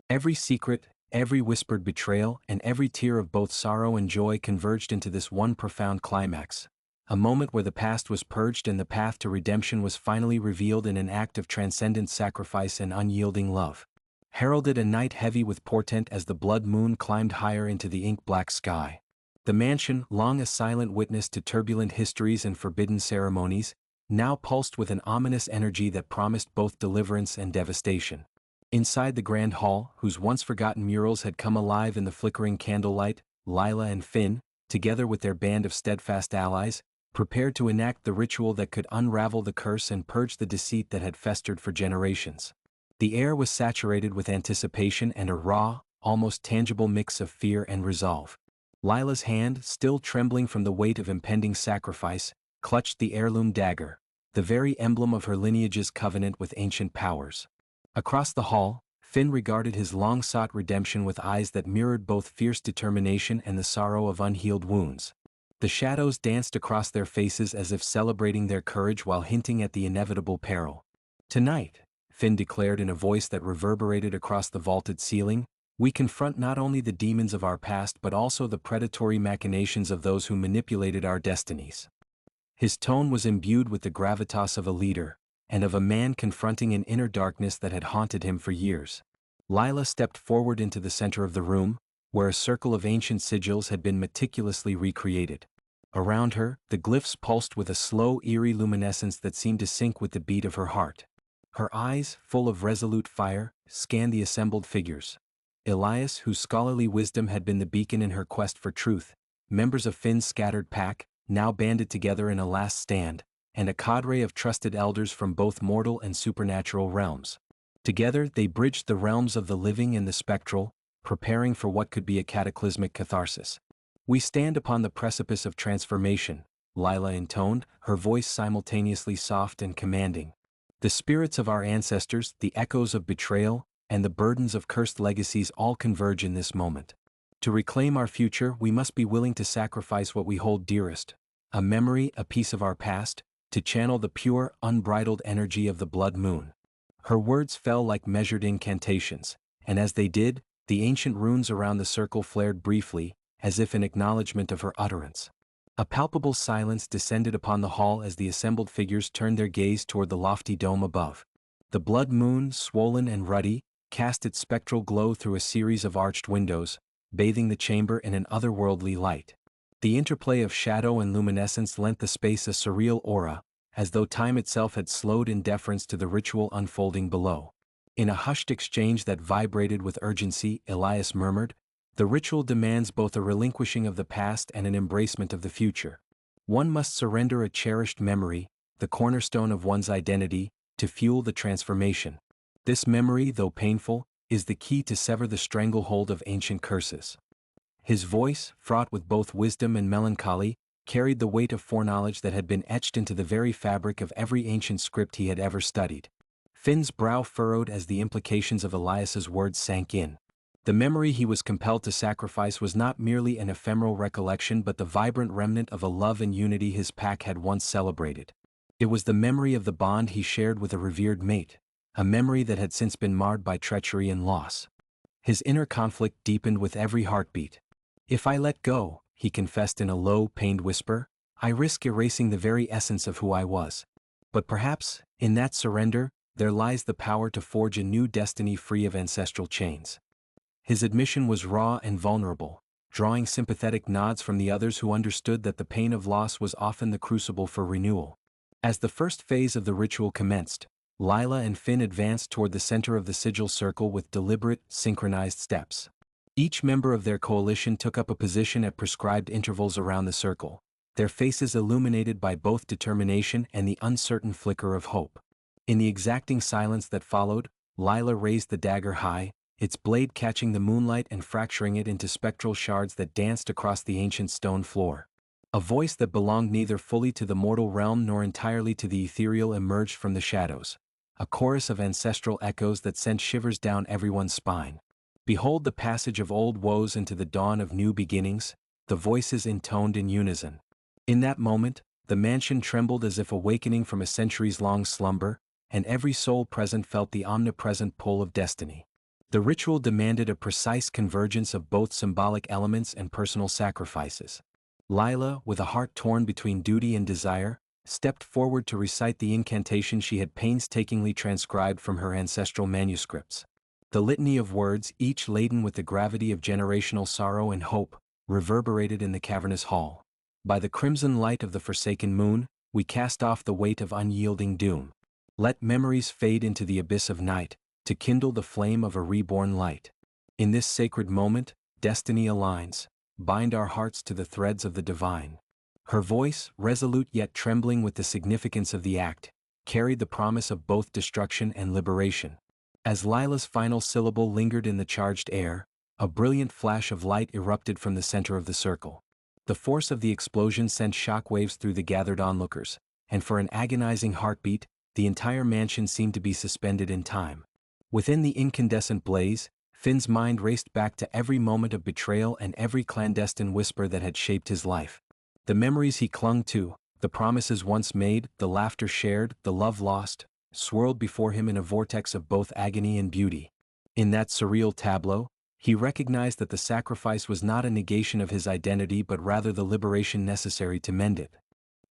Every secret, every whispered betrayal, and every tear of both sorrow and joy converged into this one profound climax, a moment where the past was purged and the path to redemption was finally revealed in an act of transcendent sacrifice and unyielding love. Heralded a night heavy with portent as the blood moon climbed higher into the ink-black sky. The mansion, long a silent witness to turbulent histories and forbidden ceremonies, now pulsed with an ominous energy that promised both deliverance and devastation. Inside the grand hall, whose once forgotten murals had come alive in the flickering candlelight, Lila and Finn, together with their band of steadfast allies, prepared to enact the ritual that could unravel the curse and purge the deceit that had festered for generations. The air was saturated with anticipation and a raw, almost tangible mix of fear and resolve. Lila's hand, still trembling from the weight of impending sacrifice, clutched the heirloom dagger, the very emblem of her lineage's covenant with ancient powers. Across the hall, Finn regarded his long-sought redemption with eyes that mirrored both fierce determination and the sorrow of unhealed wounds. The shadows danced across their faces as if celebrating their courage while hinting at the inevitable peril. "Tonight," Finn declared in a voice that reverberated across the vaulted ceiling, "we confront not only the demons of our past but also the predatory machinations of those who manipulated our destinies." His tone was imbued with the gravitas of a leader, and of a man confronting an inner darkness that had haunted him for years. Lila stepped forward into the center of the room, where a circle of ancient sigils had been meticulously recreated. Around her, the glyphs pulsed with a slow, eerie luminescence that seemed to sync with the beat of her heart. Her eyes, full of resolute fire, scanned the assembled figures. Elias, whose scholarly wisdom had been the beacon in her quest for truth, members of Finn's scattered pack, now banded together in a last stand, and a cadre of trusted elders from both mortal and supernatural realms. Together they bridged the realms of the living and the spectral, preparing for what could be a cataclysmic catharsis. "We stand upon the precipice of transformation," Lila intoned, her voice simultaneously soft and commanding. "The spirits of our ancestors, the echoes of betrayal, and the burdens of cursed legacies all converge in this moment. To reclaim our future, we must be willing to sacrifice what we hold dearest, a memory, a piece of our past, to channel the pure, unbridled energy of the blood moon." Her words fell like measured incantations, and as they did, the ancient runes around the circle flared briefly, as if in acknowledgement of her utterance. A palpable silence descended upon the hall as the assembled figures turned their gaze toward the lofty dome above. The blood moon, swollen and ruddy, cast its spectral glow through a series of arched windows, bathing the chamber in an otherworldly light. The interplay of shadow and luminescence lent the space a surreal aura, as though time itself had slowed in deference to the ritual unfolding below. In a hushed exchange that vibrated with urgency, Elias murmured, "The ritual demands both a relinquishing of the past and an embracement of the future. One must surrender a cherished memory, the cornerstone of one's identity, to fuel the transformation. This memory, though painful, is the key to sever the stranglehold of ancient curses." His voice, fraught with both wisdom and melancholy, carried the weight of foreknowledge that had been etched into the very fabric of every ancient script he had ever studied. Finn's brow furrowed as the implications of Elias's words sank in. The memory he was compelled to sacrifice was not merely an ephemeral recollection but the vibrant remnant of a love and unity his pack had once celebrated. It was the memory of the bond he shared with a revered mate, a memory that had since been marred by treachery and loss. His inner conflict deepened with every heartbeat. "If I let go," he confessed in a low, pained whisper, "I risk erasing the very essence of who I was. But perhaps, in that surrender, there lies the power to forge a new destiny free of ancestral chains." His admission was raw and vulnerable, drawing sympathetic nods from the others who understood that the pain of loss was often the crucible for renewal. As the first phase of the ritual commenced, Lila and Finn advanced toward the center of the sigil circle with deliberate, synchronized steps. Each member of their coalition took up a position at prescribed intervals around the circle, their faces illuminated by both determination and the uncertain flicker of hope. In the exacting silence that followed, Lila raised the dagger high, its blade catching the moonlight and fracturing it into spectral shards that danced across the ancient stone floor. A voice that belonged neither fully to the mortal realm nor entirely to the ethereal emerged from the shadows, a chorus of ancestral echoes that sent shivers down everyone's spine. "Behold the passage of old woes into the dawn of new beginnings," the voices intoned in unison. In that moment, the mansion trembled as if awakening from a centuries-long slumber, and every soul present felt the omnipresent pull of destiny. The ritual demanded a precise convergence of both symbolic elements and personal sacrifices. Lila, with a heart torn between duty and desire, stepped forward to recite the incantation she had painstakingly transcribed from her ancestral manuscripts. The litany of words, each laden with the gravity of generational sorrow and hope, reverberated in the cavernous hall. "By the crimson light of the forsaken moon, we cast off the weight of unyielding doom. Let memories fade into the abyss of night, to kindle the flame of a reborn light. In this sacred moment, destiny aligns. Bind our hearts to the threads of the divine." Her voice, resolute yet trembling with the significance of the act, carried the promise of both destruction and liberation. As Lila's final syllable lingered in the charged air, a brilliant flash of light erupted from the center of the circle. The force of the explosion sent shockwaves through the gathered onlookers, and for an agonizing heartbeat, the entire mansion seemed to be suspended in time. Within the incandescent blaze, Finn's mind raced back to every moment of betrayal and every clandestine whisper that had shaped his life. The memories he clung to, the promises once made, the laughter shared, the love lost, swirled before him in a vortex of both agony and beauty. In that surreal tableau, he recognized that the sacrifice was not a negation of his identity but rather the liberation necessary to mend it.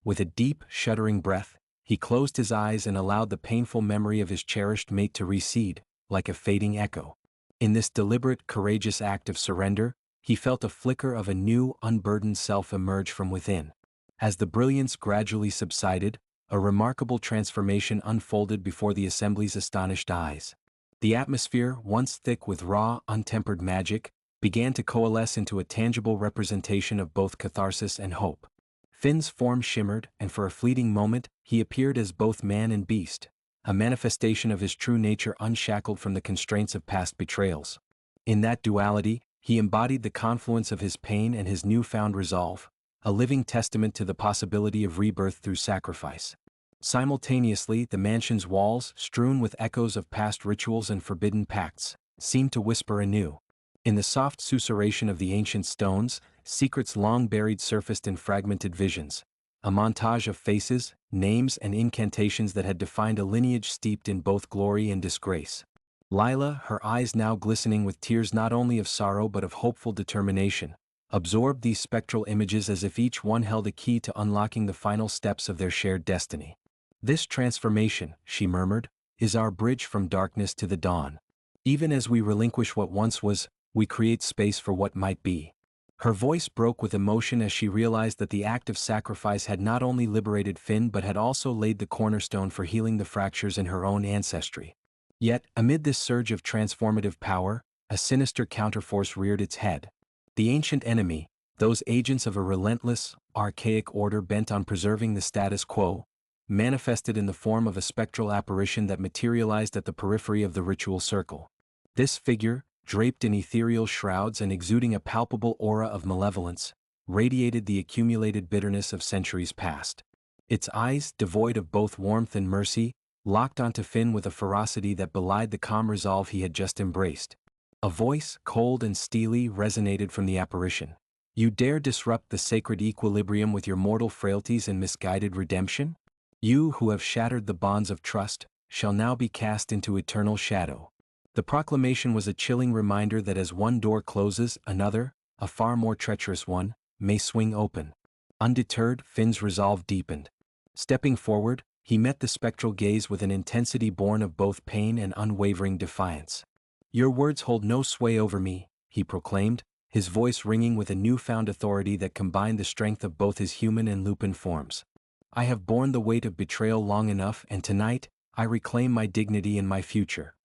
With a deep, shuddering breath, he closed his eyes and allowed the painful memory of his cherished mate to recede, like a fading echo. In this deliberate, courageous act of surrender, he felt a flicker of a new, unburdened self emerge from within. As the brilliance gradually subsided, a remarkable transformation unfolded before the assembly's astonished eyes. The atmosphere, once thick with raw, untempered magic, began to coalesce into a tangible representation of both catharsis and hope. Finn's form shimmered, and for a fleeting moment, he appeared as both man and beast, a manifestation of his true nature unshackled from the constraints of past betrayals. In that duality, he embodied the confluence of his pain and his newfound resolve, a living testament to the possibility of rebirth through sacrifice. Simultaneously, the mansion's walls, strewn with echoes of past rituals and forbidden pacts, seemed to whisper anew. In the soft susurration of the ancient stones, secrets long buried surfaced in fragmented visions, a montage of faces, names and incantations that had defined a lineage steeped in both glory and disgrace. Lila, her eyes now glistening with tears not only of sorrow but of hopeful determination, absorbed these spectral images as if each one held a key to unlocking the final steps of their shared destiny. "This transformation," she murmured, "is our bridge from darkness to the dawn. Even as we relinquish what once was, we create space for what might be." Her voice broke with emotion as she realized that the act of sacrifice had not only liberated Finn but had also laid the cornerstone for healing the fractures in her own ancestry. Yet, amid this surge of transformative power, a sinister counterforce reared its head. The ancient enemy, those agents of a relentless, archaic order bent on preserving the status quo, manifested in the form of a spectral apparition that materialized at the periphery of the ritual circle. This figure, draped in ethereal shrouds and exuding a palpable aura of malevolence, radiated the accumulated bitterness of centuries past. Its eyes, devoid of both warmth and mercy, locked onto Finn with a ferocity that belied the calm resolve he had just embraced. A voice, cold and steely, resonated from the apparition. "You dare disrupt the sacred equilibrium with your mortal frailties and misguided redemption? You who have shattered the bonds of trust, shall now be cast into eternal shadow." The proclamation was a chilling reminder that as one door closes, another, a far more treacherous one, may swing open. Undeterred, Finn's resolve deepened. Stepping forward, he met the spectral gaze with an intensity born of both pain and unwavering defiance. "Your words hold no sway over me," he proclaimed, his voice ringing with a newfound authority that combined the strength of both his human and lupin forms. "I have borne the weight of betrayal long enough, and tonight, I reclaim my dignity and my future."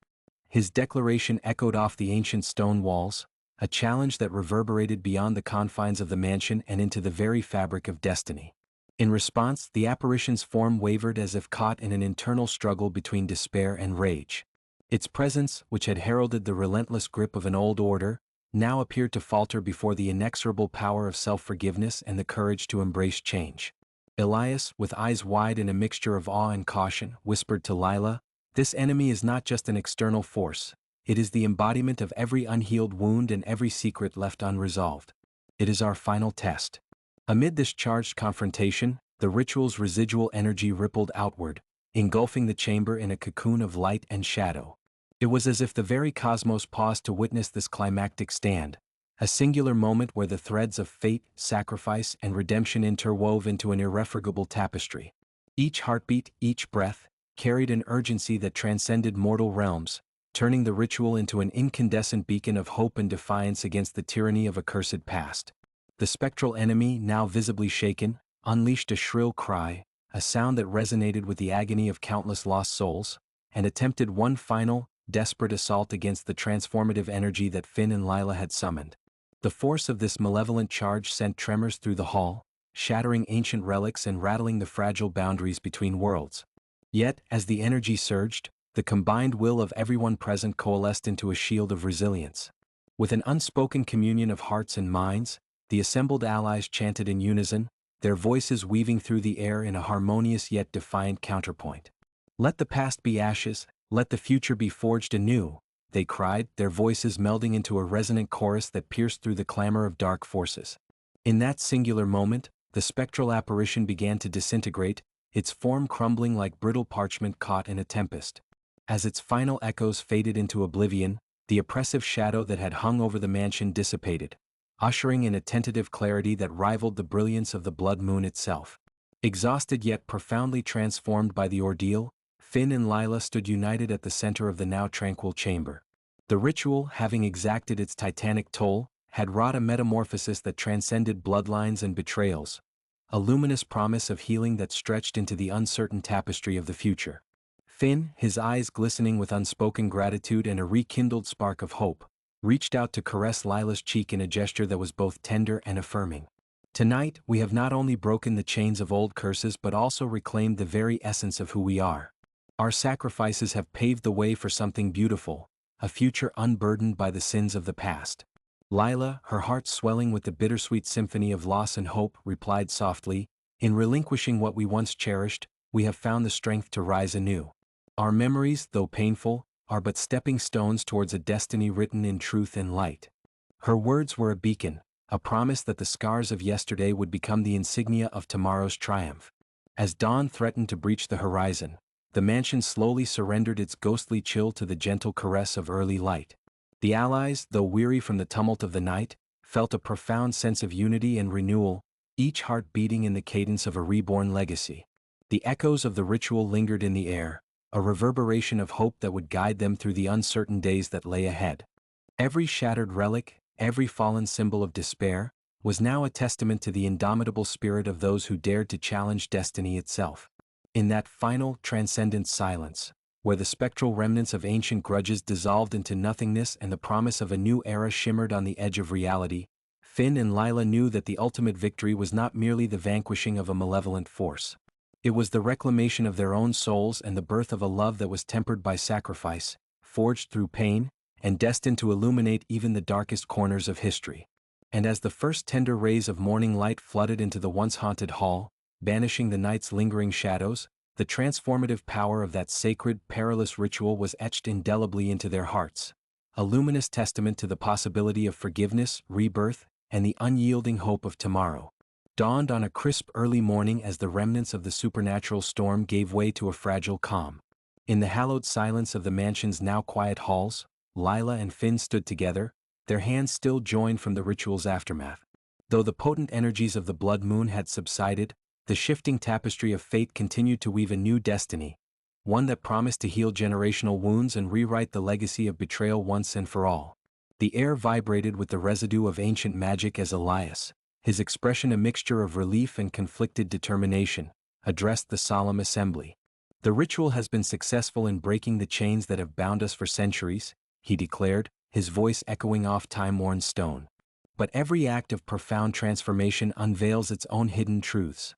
His declaration echoed off the ancient stone walls, a challenge that reverberated beyond the confines of the mansion and into the very fabric of destiny. In response, the apparition's form wavered as if caught in an internal struggle between despair and rage. Its presence, which had heralded the relentless grip of an old order, now appeared to falter before the inexorable power of self-forgiveness and the courage to embrace change. Elias, with eyes wide in a mixture of awe and caution, whispered to Lila, "This enemy is not just an external force, it is the embodiment of every unhealed wound and every secret left unresolved. It is our final test." Amid this charged confrontation, the ritual's residual energy rippled outward, engulfing the chamber in a cocoon of light and shadow. It was as if the very cosmos paused to witness this climactic stand, a singular moment where the threads of fate, sacrifice, and redemption interwove into an irrefragable tapestry. Each heartbeat, each breath, carried an urgency that transcended mortal realms, turning the ritual into an incandescent beacon of hope and defiance against the tyranny of a cursed past. The spectral enemy, now visibly shaken, unleashed a shrill cry, a sound that resonated with the agony of countless lost souls, and attempted one final, desperate assault against the transformative energy that Finn and Lila had summoned. The force of this malevolent charge sent tremors through the hall, shattering ancient relics and rattling the fragile boundaries between worlds. Yet, as the energy surged, the combined will of everyone present coalesced into a shield of resilience. With an unspoken communion of hearts and minds, the assembled allies chanted in unison, their voices weaving through the air in a harmonious yet defiant counterpoint. "Let the past be ashes, let the future be forged anew," they cried, their voices melding into a resonant chorus that pierced through the clamor of dark forces. In that singular moment, the spectral apparition began to disintegrate, its form crumbling like brittle parchment caught in a tempest. As its final echoes faded into oblivion, the oppressive shadow that had hung over the mansion dissipated, ushering in a tentative clarity that rivaled the brilliance of the blood moon itself. Exhausted yet profoundly transformed by the ordeal, Finn and Lila stood united at the center of the now tranquil chamber. The ritual, having exacted its titanic toll, had wrought a metamorphosis that transcended bloodlines and betrayals, a luminous promise of healing that stretched into the uncertain tapestry of the future. Finn, his eyes glistening with unspoken gratitude and a rekindled spark of hope, reached out to caress Lila's cheek in a gesture that was both tender and affirming. "Tonight, we have not only broken the chains of old curses but also reclaimed the very essence of who we are. Our sacrifices have paved the way for something beautiful, a future unburdened by the sins of the past." Lila, her heart swelling with the bittersweet symphony of loss and hope, replied softly, "In relinquishing what we once cherished, we have found the strength to rise anew. Our memories, though painful, are but stepping stones towards a destiny written in truth and light." Her words were a beacon, a promise that the scars of yesterday would become the insignia of tomorrow's triumph. As dawn threatened to breach the horizon, the mansion slowly surrendered its ghostly chill to the gentle caress of early light. The allies, though weary from the tumult of the night, felt a profound sense of unity and renewal, each heart beating in the cadence of a reborn legacy. The echoes of the ritual lingered in the air, a reverberation of hope that would guide them through the uncertain days that lay ahead. Every shattered relic, every fallen symbol of despair, was now a testament to the indomitable spirit of those who dared to challenge destiny itself. In that final, transcendent silence, where the spectral remnants of ancient grudges dissolved into nothingness and the promise of a new era shimmered on the edge of reality, Finn and Lila knew that the ultimate victory was not merely the vanquishing of a malevolent force. It was the reclamation of their own souls and the birth of a love that was tempered by sacrifice, forged through pain, and destined to illuminate even the darkest corners of history. And as the first tender rays of morning light flooded into the once haunted hall, banishing the night's lingering shadows, the transformative power of that sacred, perilous ritual was etched indelibly into their hearts, a luminous testament to the possibility of forgiveness, rebirth, and the unyielding hope of tomorrow. Dawned on a crisp early morning as the remnants of the supernatural storm gave way to a fragile calm. In the hallowed silence of the mansion's now quiet halls, Lila and Finn stood together, their hands still joined from the ritual's aftermath. Though the potent energies of the blood moon had subsided, the shifting tapestry of fate continued to weave a new destiny, one that promised to heal generational wounds and rewrite the legacy of betrayal once and for all. The air vibrated with the residue of ancient magic as Elias, his expression a mixture of relief and conflicted determination, addressed the solemn assembly. "The ritual has been successful in breaking the chains that have bound us for centuries," he declared, his voice echoing off time-worn stone. "But every act of profound transformation unveils its own hidden truths."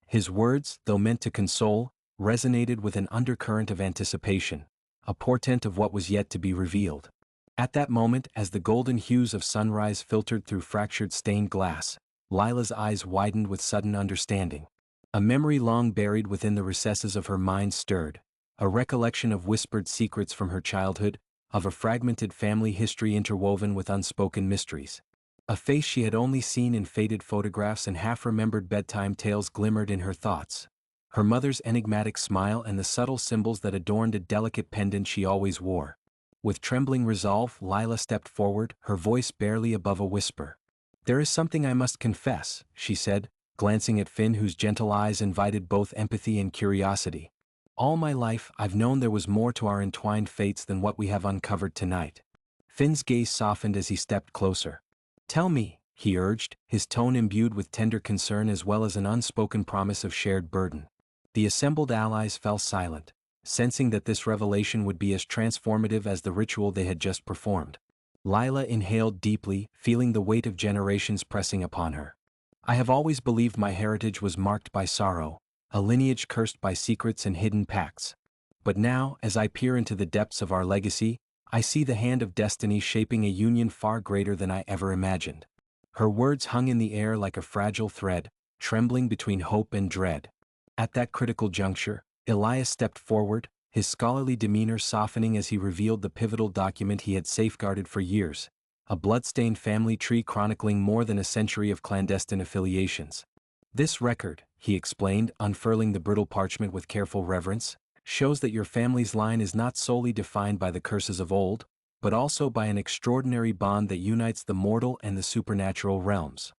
His words, though meant to console, resonated with an undercurrent of anticipation, a portent of what was yet to be revealed. At that moment, as the golden hues of sunrise filtered through fractured stained glass, Lila's eyes widened with sudden understanding. A memory long buried within the recesses of her mind stirred, a recollection of whispered secrets from her childhood, of a fragmented family history interwoven with unspoken mysteries. A face she had only seen in faded photographs and half-remembered bedtime tales glimmered in her thoughts. Her mother's enigmatic smile and the subtle symbols that adorned a delicate pendant she always wore. With trembling resolve, Lila stepped forward, her voice barely above a whisper. "There is something I must confess," she said, glancing at Finn, whose gentle eyes invited both empathy and curiosity. "All my life, I've known there was more to our entwined fates than what we have uncovered tonight." Finn's gaze softened as he stepped closer. "Tell me," he urged, his tone imbued with tender concern as well as an unspoken promise of shared burden. The assembled allies fell silent, sensing that this revelation would be as transformative as the ritual they had just performed. Lila inhaled deeply, feeling the weight of generations pressing upon her. "I have always believed my heritage was marked by sorrow, a lineage cursed by secrets and hidden pacts. But now, as I peer into the depths of our legacy, I see the hand of destiny shaping a union far greater than I ever imagined." Her words hung in the air like a fragile thread, trembling between hope and dread. At that critical juncture, Elias stepped forward, his scholarly demeanor softening as he revealed the pivotal document he had safeguarded for years, a blood-stained family tree chronicling more than a century of clandestine affiliations. "This record," he explained, unfurling the brittle parchment with careful reverence, "shows that your family's line is not solely defined by the curses of old, but also by an extraordinary bond that unites the mortal and the supernatural realms."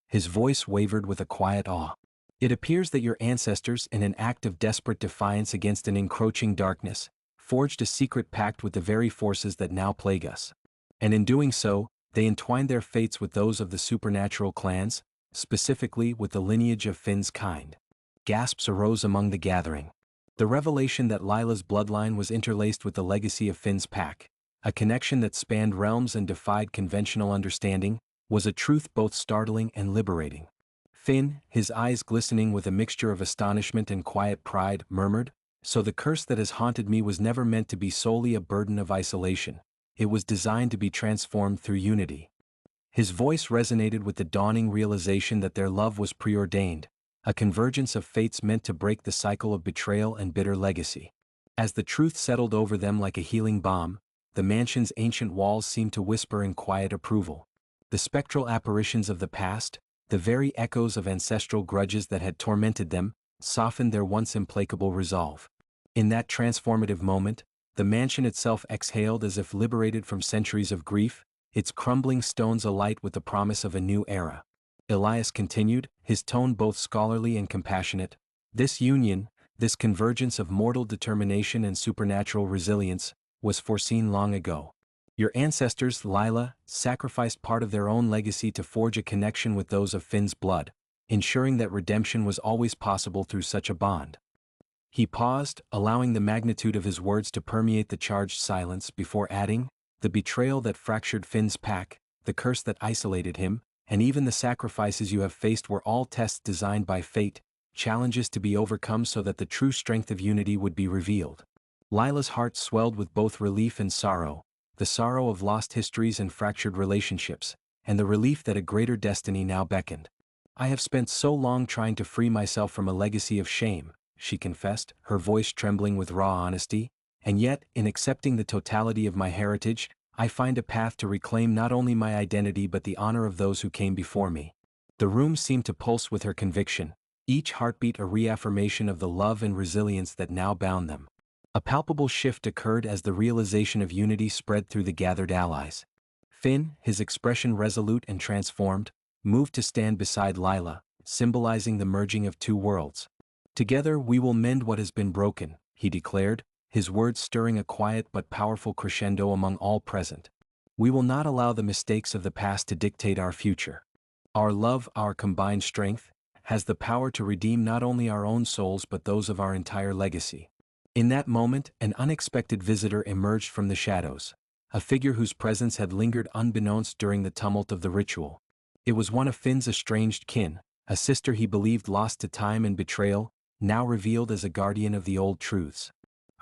His voice wavered with a quiet awe. "It appears that your ancestors, in an act of desperate defiance against an encroaching darkness, forged a secret pact with the very forces that now plague us. And in doing so, they entwined their fates with those of the supernatural clans, specifically with the lineage of Finn's kind." Gasps arose among the gathering. The revelation that Lila's bloodline was interlaced with the legacy of Finn's pack, a connection that spanned realms and defied conventional understanding, was a truth both startling and liberating. Finn, his eyes glistening with a mixture of astonishment and quiet pride, murmured, "So the curse that has haunted me was never meant to be solely a burden of isolation. It was designed to be transformed through unity." His voice resonated with the dawning realization that their love was preordained, a convergence of fates meant to break the cycle of betrayal and bitter legacy. As the truth settled over them like a healing balm, the mansion's ancient walls seemed to whisper in quiet approval. The spectral apparitions of the past, the very echoes of ancestral grudges that had tormented them, softened their once implacable resolve. In that transformative moment, the mansion itself exhaled as if liberated from centuries of grief, its crumbling stones alight with the promise of a new era. Elias continued, his tone both scholarly and compassionate. This union, this convergence of mortal determination and supernatural resilience, was foreseen long ago. Your ancestors, Lila, sacrificed part of their own legacy to forge a connection with those of Finn's blood, ensuring that redemption was always possible through such a bond. He paused, allowing the magnitude of his words to permeate the charged silence before adding, the betrayal that fractured Finn's pack, the curse that isolated him, and even the sacrifices you have faced were all tests designed by fate, challenges to be overcome so that the true strength of unity would be revealed. Lila's heart swelled with both relief and sorrow, the sorrow of lost histories and fractured relationships, and the relief that a greater destiny now beckoned. I have spent so long trying to free myself from a legacy of shame, she confessed, her voice trembling with raw honesty, and yet, in accepting the totality of my heritage, I find a path to reclaim not only my identity but the honor of those who came before me. The room seemed to pulse with her conviction, each heartbeat a reaffirmation of the love and resilience that now bound them. A palpable shift occurred as the realization of unity spread through the gathered allies. Finn, his expression resolute and transformed, moved to stand beside Lila, symbolizing the merging of two worlds. Together we will mend what has been broken, he declared, his words stirring a quiet but powerful crescendo among all present. We will not allow the mistakes of the past to dictate our future. Our love, our combined strength, has the power to redeem not only our own souls but those of our entire legacy. In that moment, an unexpected visitor emerged from the shadows, a figure whose presence had lingered unbeknownst during the tumult of the ritual. It was one of Finn's estranged kin, a sister he believed lost to time and betrayal, now revealed as a guardian of the old truths.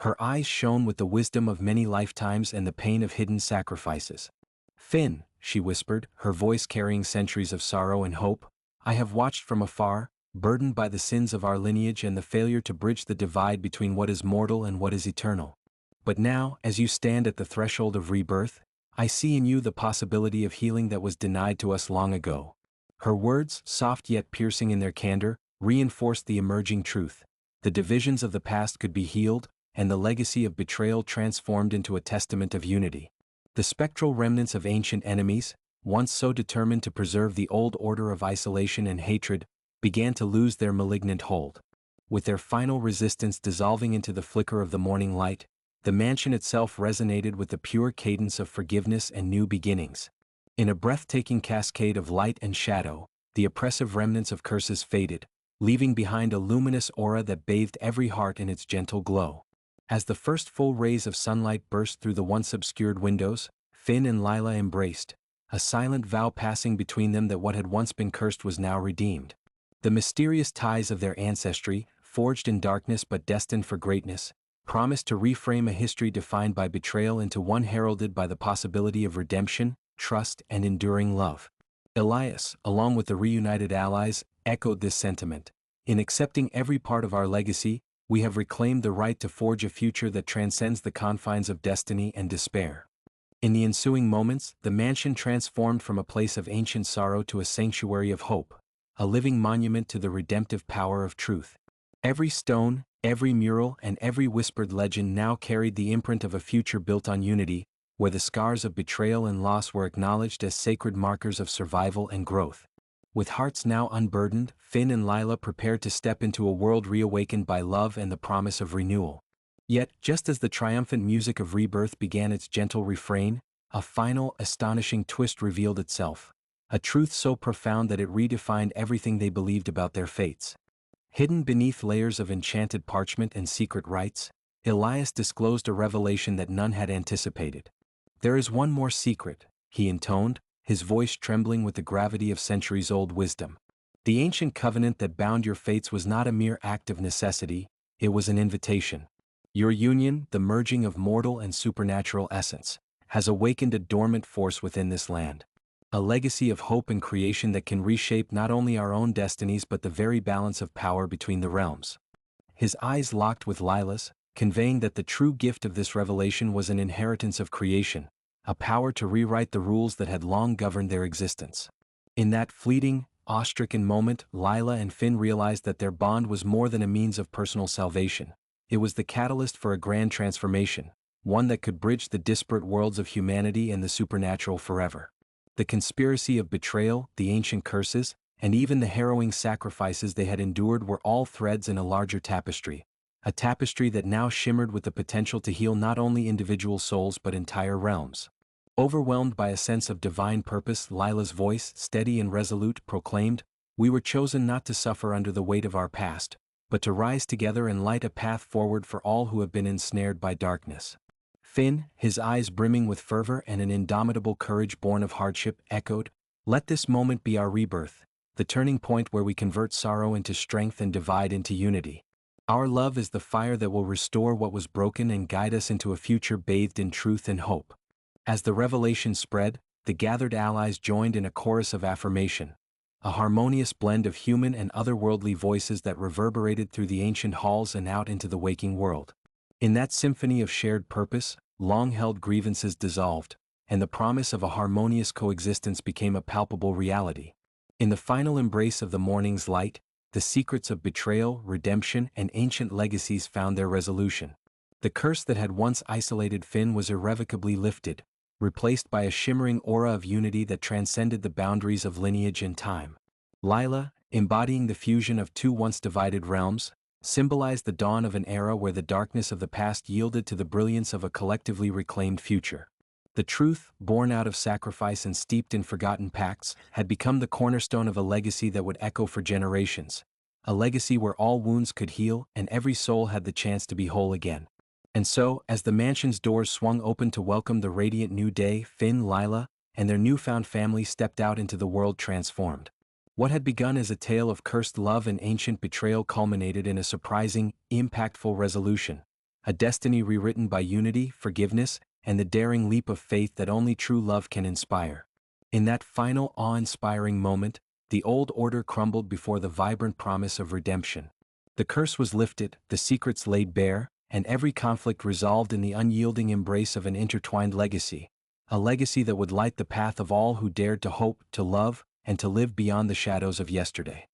Her eyes shone with the wisdom of many lifetimes and the pain of hidden sacrifices. Finn, she whispered, her voice carrying centuries of sorrow and hope, I have watched from afar, burdened by the sins of our lineage and the failure to bridge the divide between what is mortal and what is eternal. But now, as you stand at the threshold of rebirth, I see in you the possibility of healing that was denied to us long ago. Her words, soft yet piercing in their candor, reinforced the emerging truth. The divisions of the past could be healed, and the legacy of betrayal transformed into a testament of unity. The spectral remnants of ancient enemies, once so determined to preserve the old order of isolation and hatred, began to lose their malignant hold. With their final resistance dissolving into the flicker of the morning light, the mansion itself resonated with the pure cadence of forgiveness and new beginnings. In a breathtaking cascade of light and shadow, the oppressive remnants of curses faded, leaving behind a luminous aura that bathed every heart in its gentle glow. As the first full rays of sunlight burst through the once obscured windows, Finn and Lila embraced, a silent vow passing between them that what had once been cursed was now redeemed. The mysterious ties of their ancestry, forged in darkness but destined for greatness, promised to reframe a history defined by betrayal into one heralded by the possibility of redemption, trust, and enduring love. Elias, along with the reunited allies, echoed this sentiment. In accepting every part of our legacy, we have reclaimed the right to forge a future that transcends the confines of destiny and despair. In the ensuing moments, the mansion transformed from a place of ancient sorrow to a sanctuary of hope, a living monument to the redemptive power of truth. Every stone, every mural, and every whispered legend now carried the imprint of a future built on unity, where the scars of betrayal and loss were acknowledged as sacred markers of survival and growth. With hearts now unburdened, Finn and Lila prepared to step into a world reawakened by love and the promise of renewal. Yet, just as the triumphant music of rebirth began its gentle refrain, a final, astonishing twist revealed itself. A truth so profound that it redefined everything they believed about their fates. Hidden beneath layers of enchanted parchment and secret rites, Elias disclosed a revelation that none had anticipated. There is one more secret, he intoned, his voice trembling with the gravity of centuries-old wisdom. The ancient covenant that bound your fates was not a mere act of necessity, it was an invitation. Your union, the merging of mortal and supernatural essence, has awakened a dormant force within this land. A legacy of hope and creation that can reshape not only our own destinies but the very balance of power between the realms. His eyes locked with Lila's, conveying that the true gift of this revelation was an inheritance of creation, a power to rewrite the rules that had long governed their existence. In that fleeting, awe-stricken moment, Lila and Finn realized that their bond was more than a means of personal salvation. It was the catalyst for a grand transformation, one that could bridge the disparate worlds of humanity and the supernatural forever. The conspiracy of betrayal, the ancient curses, and even the harrowing sacrifices they had endured were all threads in a larger tapestry, a tapestry that now shimmered with the potential to heal not only individual souls but entire realms. Overwhelmed by a sense of divine purpose, Lila's voice, steady and resolute, proclaimed, "We were chosen not to suffer under the weight of our past, but to rise together and light a path forward for all who have been ensnared by darkness." Finn, his eyes brimming with fervor and an indomitable courage born of hardship, echoed, "Let this moment be our rebirth, the turning point where we convert sorrow into strength and divide into unity. Our love is the fire that will restore what was broken and guide us into a future bathed in truth and hope." As the revelation spread, the gathered allies joined in a chorus of affirmation, a harmonious blend of human and otherworldly voices that reverberated through the ancient halls and out into the waking world. In that symphony of shared purpose, long-held grievances dissolved, and the promise of a harmonious coexistence became a palpable reality. In the final embrace of the morning's light, the secrets of betrayal, redemption, and ancient legacies found their resolution. The curse that had once isolated Finn was irrevocably lifted, replaced by a shimmering aura of unity that transcended the boundaries of lineage and time. Lila, embodying the fusion of two once divided realms, symbolized the dawn of an era where the darkness of the past yielded to the brilliance of a collectively reclaimed future. The truth, born out of sacrifice and steeped in forgotten pacts, had become the cornerstone of a legacy that would echo for generations, a legacy where all wounds could heal and every soul had the chance to be whole again. And so, as the mansion's doors swung open to welcome the radiant new day, Finn, Lila, and their newfound family stepped out into the world transformed. What had begun as a tale of cursed love and ancient betrayal culminated in a surprising, impactful resolution, a destiny rewritten by unity, forgiveness, and the daring leap of faith that only true love can inspire. In that final awe-inspiring moment, the old order crumbled before the vibrant promise of redemption. The curse was lifted, the secrets laid bare, and every conflict resolved in the unyielding embrace of an intertwined legacy, a legacy that would light the path of all who dared to hope, to love, and to live beyond the shadows of yesterday.